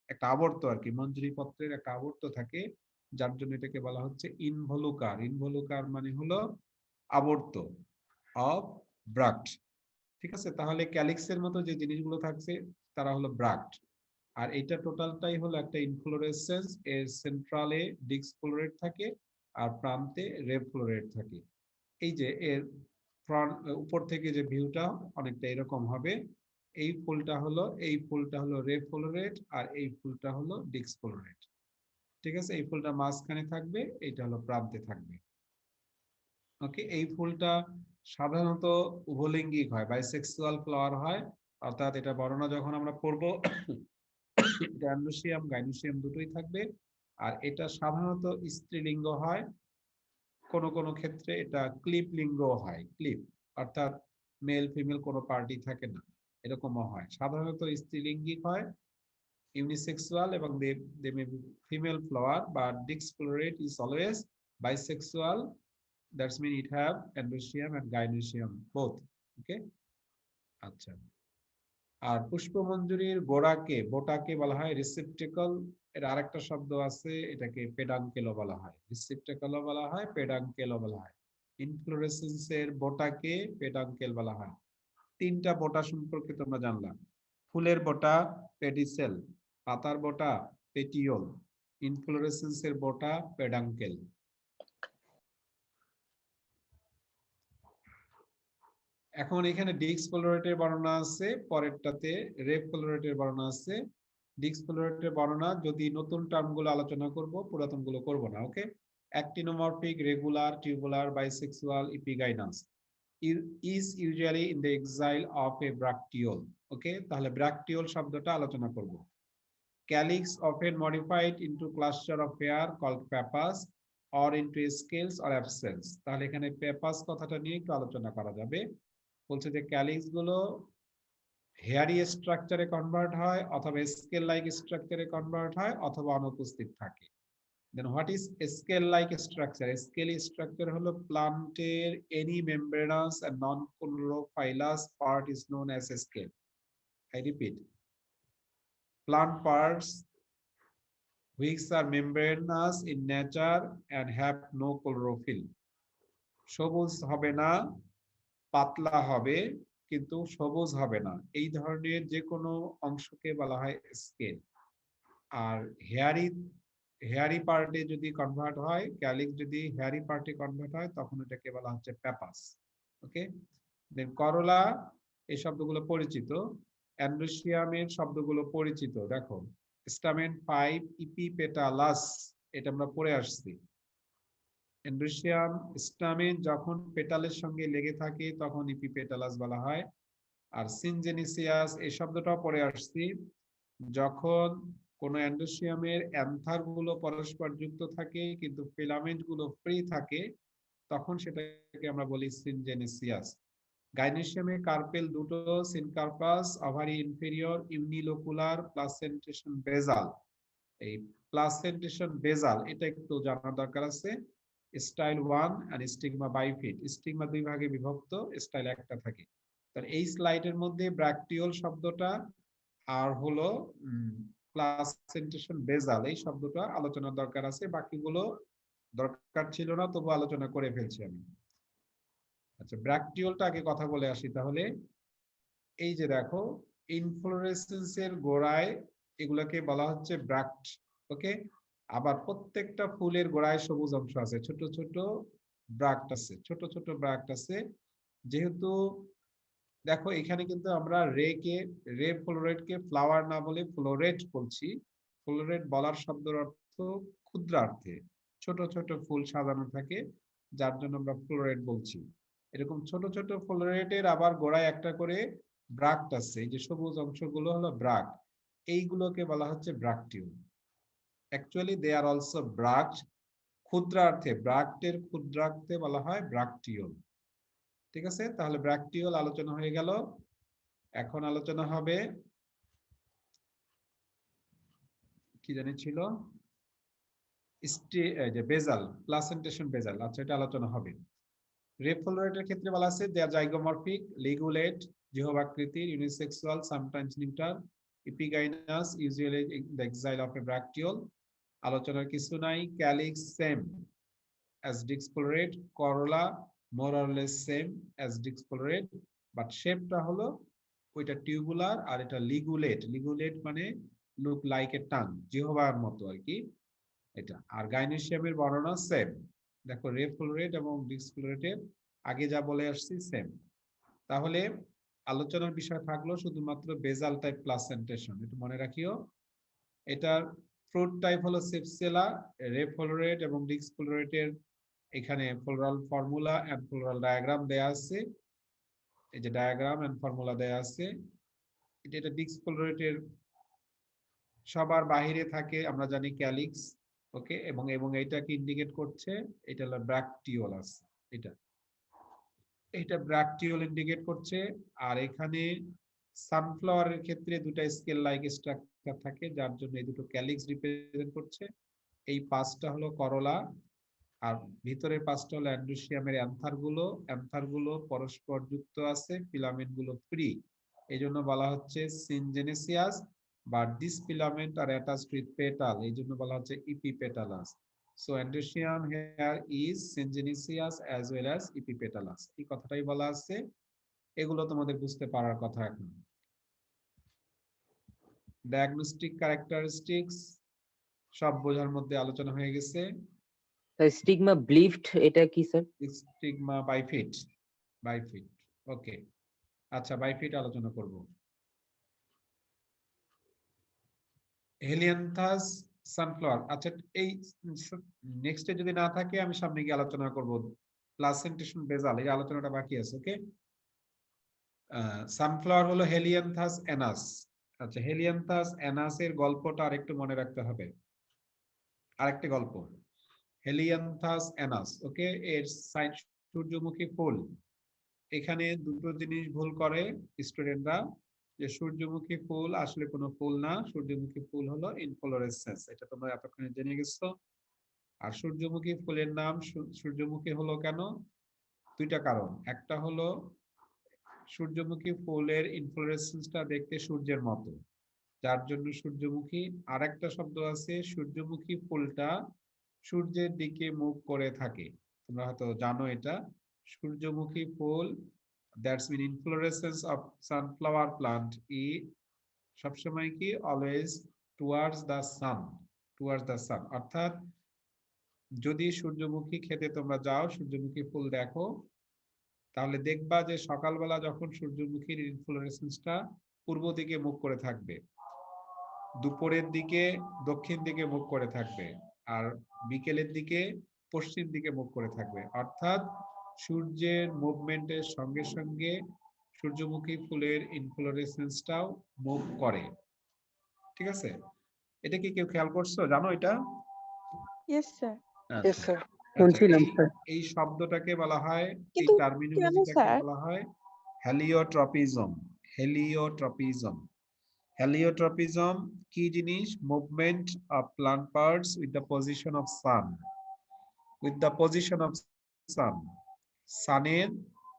একটা আবর্ত আর কি, মঞ্জুরি পত্রের একটা আবর্ত থাকে, যার জন্য এটাকে বলা হচ্ছে ইনভলিউকার। ইনভলিউকার মানে হলো আবর্ত অফ ব্রাক্ট। ঠিক আছে, তাহলে ক্যালিক্সের মতো যে জিনিসগুলো থাকছে তারা হলো ব্রাক্ট। আর এটা টোটালটাই হলো একটা ইনফ্লোরেসেন্স, এর সেন্ট্রালে ডিসফ্লোরেট থাকে আর প্রান্তে রে ফ্লোরেট থাকে। এই যে এর ফ্রন্ট উপর থেকে যে ভিউটা অনেকটা এরকম হবে। এই ফুলটা হলো রে ফ্লোরেট আর এই ফুলটা হলো ডিসফ্লোরেট। ঠিক আছে, এই ফুলটা মাঝখানে থাকবে, এইটা হলো প্রান্তে থাকবে। ওকে, এই ফুলটা সাধারণত উভলিঙ্গিক হয়, বাইসেক্সুয়াল ফ্লাওয়ার হয়, অর্থাৎ এটা বর্ণনা যখন আমরা পড়বো এটা অ্যান্ড্রোসিয়াম গাইনোসিয়াম দুটোই থাকবে। আর এটা সাধারণত স্ত্রীলিঙ্গ হয়, কোন কোন ক্ষেত্রে এটা ক্লিপ লিঙ্গ হয়, ক্লিপ অর্থাৎ মেল ফিমেল কোনো পার্টি থাকে না, এরকমও হয়। সাধারণত স্ত্রীলিঙ্গিক হয়, ইউনিসেক্সুয়াল, এবং they may be female flower, but disc floret is always bisexual. That's mean it have androecium and gynoecium both. Okay, আচ্ছা। আর পুষ্পমঞ্জুরির বোটাকে বলা হয় রিসেপ্টেকল। এর আরেকটা শব্দ আছে, এটাকে পেডাঙ্কেলও বলা হয়, রিসেপ্টেকলও বলা হয়, পেডাঙ্কেলও বলা হয়। ইনফ্লোরেসেন্সের বোটাকে পেডাঙ্কেল বলা হয়। তিনটা বোটা সম্পর্কে তোমরা জানলাম, ফুলের বোটা পেডিসেল, পাতার বোটা পেটিওল, ইনফ্লোরেসেন্সের বোটা পেডাঙ্কেল। এখন এখানে ডিসফ্লোরেটের বর্ণনা আছে, পরেরটাতে রে ফ্লোরেটের বর্ণনা আছে। ডিসফ্লোরেটের বর্ণনা যদি নতুন টার্মগুলো আলোচনা করব, পুরাতনগুলো করব না। Okay, actinomorphic, regular, tubular, bisexual, epigynous is usually in the exile of a bracteole. Okay, তাহলে ব্রাকটিওল শব্দটা আলোচনা করব। Calyx often modified into cluster of hair called pappus or into scales or abscess. তাহলে এখানে পেপাস কথাটা নিয়ে একটু আলোচনা করা যাবে। বলছে যে ক্যালিক্স গুলো হেয়ারি স্ট্রাকচারে কনভার্ট হয়, অথবা স্কেল লাইক স্ট্রাকচারে কনভার্ট হয়, অথবা অনুপস্থিত থাকে। Then what is scale like structure? Scale structure হলো প্লান্টের any membranous and non-chlorophyllous part is known as a scale. I repeat, plant parts which are membranous in nature and have no chlorophyll. সবুজ হবে না, পাতলা হবে কিন্তু সবুজ হবে না, এই ধরনের যে কোনো অংশকে বলা হয় স্কেল। আর হেয়ারি পার্টে যদি কনভার্ট হয়, ক্যালিক্স যদি হেয়ারি পার্টে কনভার্ট হয়, তখন এটাকে বলা হচ্ছে প্যাপাস। ওকে, দেন করোলা, এই শব্দগুলো পরিচিত। অ্যান্ড্রোসিয়ামের শব্দগুলো পরিচিত, দেখো স্টামেন 5 ইপিপেটালাস, এটা আমরা পড়ে আসছি। অ্যান্ড্রোসিয়াম স্টামেন যখন পেটালের সঙ্গে লেগে থাকে তখন ইপিপেটালাস বলা হয়। আর সিনজেনিসিয়াস এই শব্দটাও পড়ে আসছি, যখন কোনো অ্যান্ড্রোসিয়ামের অ্যান্থার গুলো পরস্পর যুক্ত থাকে কিন্তু ফিলামেন্ট গুলো ফ্রি থাকে, তখন সেটাকে আমরা বলি সিনজেনিসিয়াস। গাইনোসিয়ামে কার্পেল দুটো, সিনকার্পাস, ওভারি ইনফেরিয়র, ইউনিলোকুলার, প্লাসেন্টেশন বেজাল। এই প্লাসেন্টেশন বেজাল এটা একটু জানার দরকার আছে। স্টাইল 1 আর স্টিগমা বাইফিট, স্টিগমা 2 ভাগে বিভক্ত, স্টাইল একটা থাকে। তাহলে এই স্লাইডের মধ্যে ব্র্যাকটিওল শব্দটা আর হলো প্লাসেন্টেশন বেজাল এই শব্দটা আলোচনার দরকার আছে, বাকিগুলো দরকার ছিল না, তবু আলোচনা করে ফেলছি আমি। আচ্ছা, ব্র্যাকটিওলটা আগে কথা বলে আসি তাহলে। এই যে দেখো, ইনফ্লোরেসেন্সের গোড়ায় এগুলোকে বলা হচ্ছে ব্র্যাক্ট। ওকে, আবার প্রত্যেকটা ফুলের গোড়ায় সবুজ অংশ আছে, ছোট ছোট ব্র্যাক্ট আছে, ছোট ছোট ব্র্যাক্ট আছে। যেহেতু দেখো এখানে কিন্তু আমরা রে ফ্লোরেটকে ফ্লাওয়ার না বলে ফ্লোরেট বলছি। ফ্লোরেট বলার শব্দের অর্থ ক্ষুদ্রার্থে, ছোট ছোট ফুল সাজানো থাকে, যার জন্য আমরা ফ্লোরেট বলছি। এরকম ছোট ছোট ফ্লোরেটের আবার গোড়ায় একটা করে ব্রাক্ট আছে, এই যে সবুজ অংশগুলো হলো ব্রাক্ট, এইগুলোকে বলা হচ্ছে ব্রাক্টিউল। অ্যাকচুয়ালি দে আর অলসো ব্রাক্ট, ক্ষুদ্রার্থে, ব্রাক্টের ক্ষুদ্রার্থে বলা হয় ব্রাক্টিউল। ঠিক আছে, তাহলে ব্র্যাকটিওল আলোচনা হয়ে গেল। এখন আলোচনা হবে কি জানি ছিল, বেজাল, প্লাসেন্টেশন বেজাল। আচ্ছা, এটা আলোচনা হবে। রে ফ্লোরেটের ক্ষেত্রে বলা আছে দে আর জাইগোমরফিক, লিগুলেট, জিহবাকৃতির, unisexual, sometimes neuter, epigynous, usually the axil of a bracteole. আলোচনার কিছু নাই। Calyx same as discolorate, corolla more or less same as discolorate, but শেপটা হলো ওইটা টিউবুলার আর এটা লিগুলেট। লিগুলেট মানে লুক লাইক এ টাং, জিহ্বার মতো আর কি এটা। আর গাইনোসিয়ামের বর্ণনা সেম। দেখো, রে ফ্লোরেট এবং ডিসফ্লোরেটের আগে যা বলে আসছি সেম। তাহলে আলোচনার বিষয় থাকলো শুধুমাত্র বেজাল টাইপ প্লাসেন্টেশন, এটা মনে রাখিও। এটার ফ্রুট টাইপ হলো সেপসেলা। রে ফ্লোরেট এবং ডিসফ্লোরেটের এখানে floral formula and floral diagram দেয়া আছে, এই যে ডায়াগ্রাম এন্ড ফর্মুলা দেয়া আছে। এটা ডিসফ্লোরেটের সবার বাহিরে থাকে, আমরা জানি ক্যালিক্স। ওকে, এবং এইটাকে ইন্ডিকেট করছে, এটা হলো ব্র্যাকটিওল আছে, এটা ব্র্যাকটিওল ইন্ডিকেট করছে। আর এখানে সানফ্লাওয়ারের ক্ষেত্রে দুটো স্কেল লাইক স্ট্রাকচার থাকে, যার জন্য এই দুটো ক্যালিক্স রিপ্রেজেন্ট করছে। এই পাঁচটা হলো করোলা, আর ভিতরের পাঁচটা হলো অ্যান্ড্রোসিয়ামের অ্যান্থার গুলো পরস্পর যুক্ত আছে, ফিলামেন্ট গুলো ফ্রি, এই জন্য বলা হচ্ছে সিনজেনেসিয়াস। বা this filament are attached with petal, এই জন্য বলা হচ্ছে epipetalous. So androecium here is syngenesious as well as epipetalous, এই কথাটাই বলা আছে। এগুলো তোমাদের বুঝতে পারার কথা। এখন ডায়াগনস্টিক ক্যারেক্টারিস্টিক্স সব বোঝার মধ্যে আলোচনা হয়ে গেছে। স্টিগমা ব্লিফট এটা কি স্যার? স্টিগমা বাইফিট, ওকে। আচ্ছা, বাইফিট আলোচনা করব। হেলিয়ান্থাস সানফ্লাওয়ার, আচ্ছা এই নেক্সটে যদি না থাকে আমি সামনে গিয়ে আলোচনা করব। প্লাসেন্টেশন বেজাল, এই আলোচনাটা বাকি আছে। ওকে, সানফ্লাওয়ার হলো হেলিয়ান্থাস অ্যানাস। আচ্ছা, হেলিয়ান্থাস অ্যানাসের গল্পটা আরেকটু মনে রাখতে হবে। আরেকটা গল্প, হেলিয়ান্থাস অ্যানাস। ওকে, এর সাইড সূর্যমুখী ফুল। এখানে দুটো জিনিস ভুল করে স্টুডেন্টরা, যে সূর্যমুখী ফুল আসলে কোনো ফুল না, সূর্যমুখী ফুল হলো ইনফ্লোরেসেন্স, এটা তোমরা এতক্ষণে জেনে গেছো। আর সূর্যমুখী ফুলের নাম সূর্যমুখী হলো কেন, দুইটা কারণ। একটা হলো সূর্যমুখী ফুলের ইনফ্লোরেসেন্সটা দেখতে সূর্যের মতো, যার জন্য সূর্যমুখী। আর একটা শব্দ আছে, সূর্যমুখী ফুলটা সূর্যের দিকে মুখ করে থাকে, তোমরা হয়তো জানো এটা। সূর্যমুখী ফুল, that's mean inflorescence of sunflower plant ই সবসময় কি always towards the sun, towards the sun. অর্থাৎ যদি সূর্যমুখী খেতে তোমরা যাও, সূর্যমুখী ফুল দেখো, তাহলে দেখবা যে সকালবেলা যখন সূর্যমুখীর ইনফ্লোরেসেন্সটা পূর্ব দিকে মুখ করে থাকবে, দুপুরের দিকে দক্ষিণ দিকে মুখ করে থাকবে, আর বিকেলের দিকে পশ্চিম দিকে মুখ করে থাকবে। অর্থাৎ সূর্যের মুভমেন্টের সঙ্গে সঙ্গে সূর্যমুখী ফুলের ইনফ্লোরেসেন্সটাও মুভ করে। ঠিক আছে, এটা কি কেউ খেয়াল করছো, জানো এটা? Yes sir. Yes, sir. শুনছিলাম, স্যার। এই শব্দটাকে বলা হয়, এই কিন্তু কেন টার্মিনোলজিটাকে স্যার? বলা হয় হেলিওট্রপিজম। হেলিওট্রপিজম, হেলিওট্রপিজম কি জিনিস? Movement of plant parts with the position of sun, with the position of sun. সানের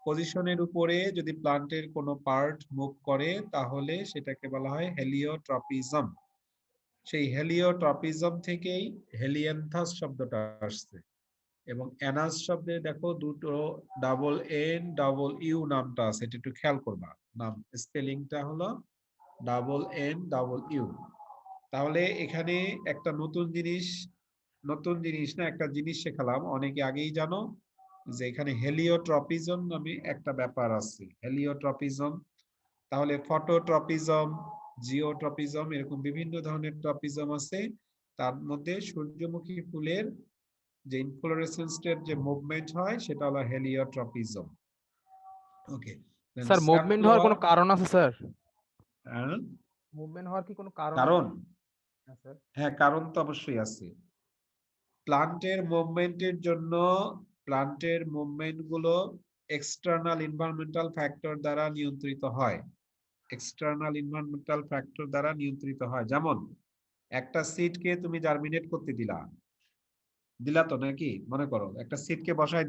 পজিশনের উপরে যদি প্লান্টের কোনো পার্ট মুভ করে তাহলে সেটাকে বলা হয় হেলিওট্রপিজম। সেই হেলিওট্রপিজম থেকেই হেলিয়ান্থাস শব্দটা আসছে। এবং অ্যানাস শব্দে দেখো দুটো ডাবল এন ডাবল ইউ নামটা আছে, এটা একটু খেয়াল করবা। নাম স্পেলিংটা হলো ডাবল এন ডাবল ইউ। তাহলে এখানে একটা নতুন জিনিস না, একটা জিনিস শেখালাম, অনেকে আগেই জানো যে এখানে হেলিওট্রপিজম নামে একটা ব্যাপার আছে। হেলিওট্রপিজম, তাহলে ফটোট্রপিজম, জিওট্রপিজম, এরকম বিভিন্ন ধরনের ট্রপিজম আছে। তার মধ্যে সূর্যমুখী ফুলের যে ইনফ্লোরেসেন্সের যে মুভমেন্ট হয় সেটা হলো হেলিওট্রপিজম। ওকে, স্যার মুভমেন্ট হওয়ার কোনো কারণ আছে স্যার? মুভমেন্ট হওয়ার কি কোনো কারণ আছে? কারণ, হ্যাঁ স্যার। হ্যাঁ কারণ তো অবশ্যই আছে। প্লান্টের মুভমেন্টের জন্য প্লান্টের মুভমেন্ট গুলো এক্সটার্নাল এনভায়রনমেন্টাল ফ্যাক্টর দ্বারা নিয়ন্ত্রিত হয়। এক্সটার্নাল এনভায়রনমেন্টাল ফ্যাক্টর দ্বারা নিয়ন্ত্রিত হয়। যেমন একটা সিডকে তুমি জার্মিনেট করতে দিলা তো নাকি? মনে করো একটা সিডকে বসায়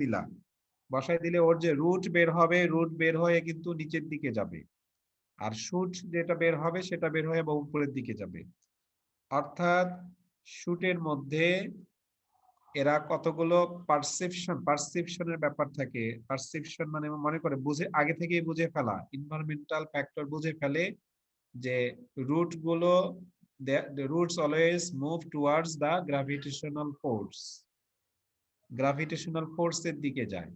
দিলে ওর যে রুট বের হবে, রুট বের হয়ে কিন্তু নিচের দিকে যাবে, আর শুট যেটা বের হবে সেটা বের হয়ে উপরের দিকে যাবে। অর্থাৎ শুটের মধ্যে এরা কতগুলো পারসেপশনের ব্যাপার থাকে। পারসেপশন মানে মনে করে বুঝে, আগে থেকেই বুঝে ফেলা, এনভায়রনমেন্টাল ফ্যাক্টর বুঝে ফেলে যে রুট গুলো, the roots always move towards the gravitational force, gravitational ফোর্সের দিকে যায়,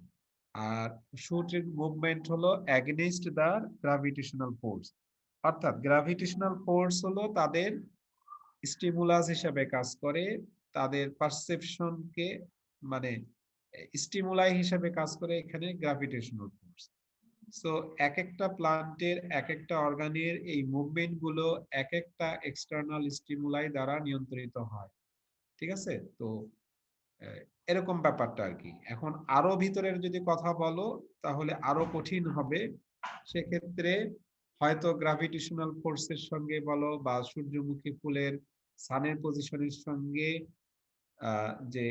আর শুটের মুভমেন্ট হলো এগেইনস্ট দ্য গ্রাভিটেশনাল ফোর্স। অর্থাৎ গ্রাভিটেশনাল ফোর্স হলো তাদের স্টিমুলাস হিসেবে কাজ করে, তাদের পারসেপশনকে মানে স্টিমুলাই হিসেবে কাজ করে এখানে গ্রাভিটেশনাল ফোর্স। সো এক একটা প্লান্টের, এক একটা অর্গানের এই মুভমেন্ট গুলো এক একটা এক্সটার্নাল স্টিমুলাই দ্বারা নিয়ন্ত্রিত হয়। ঠিক আছে, তো এরকম ব্যাপারটা আর কি। এখন আরো ভিতরের যদি কথা বলো তাহলে আরো কঠিন হবে। সেক্ষেত্রে হয়তো গ্রাভিটেশনাল ফোর্সের সঙ্গে বলো বা সূর্যমুখী ফুলের সানের পজিশনের সঙ্গে যে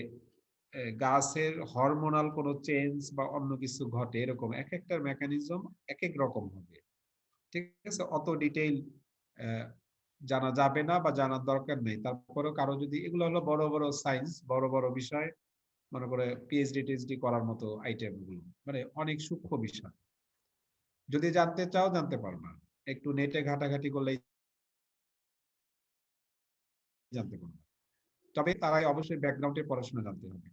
গাছের হরমোনাল কোনো চেঞ্জ বা অন্য কিছু ঘটে, এরকম এক একটা মেকানিজম এক এক রকম হবে। ঠিক আছে, অত ডিটেইল জানা যাবে না বা জানার দরকার নেই। তারপরেও কারো যদি, এগুলো হলো বড় বড় সায়েন্স, বড় বড় বিষয়, মনে করে পিএইচডি টিএইচডি করার মতো আইটেম গুলো, মানে অনেক সূক্ষ্ম বিষয়। যদি জানতে চাও জানতে পারবা, একটু নেটে ঘাটাঘাটি করলেই জানতে পারবা। তবে তারাই অবশ্যই ব্যাকগ্রাউন্ডে পড়াশোনা জানতে হবে।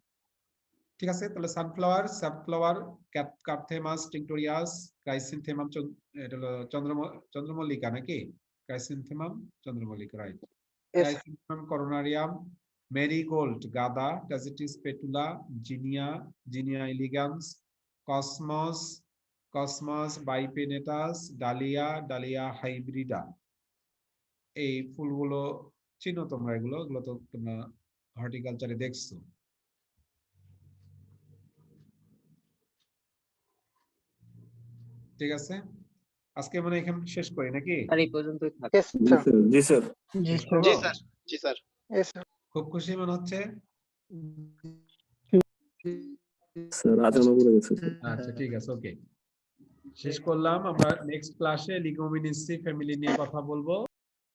ঠিক আছে, তাহলে সানফ্লাওয়ার, সাবফ্লাওয়ার, কার্থেমাস টিংটোরিয়াস, ক্রাইসিনথেমাম, এটা হলো চন্দ্রমল্লিকা নাকি? ক্রাইসিনথেমাম চন্দ্রমল্লিকা, রাইট। ক্রাইসিনথেমাম করোনারিয়াম, মেরিগোল্ড গাঁদা, টাজিটিস পেটুলা, জিনিয়া এলিগান্স, কসমস বাইপেনেটাস, ডালিয়া হাইব্রিডা। এই ফুলগুলো চিনো তোমরা, এগুলো তো তোমরা হর্টিকালচারে দেখছো। ঠিক আছে, আজকে মানে এখানে শেষ করি নাকি? আর এই পর্যন্তই থাক। জি স্যার। জি স্যার। খুব খুশি মনে হচ্ছে। আচ্ছা ঠিক আছে, ওকে, শেষ করলাম। আমরা নেক্সট ক্লাসে লিগোমিনেসি ফ্যামিলি নিয়ে কথা বলবো।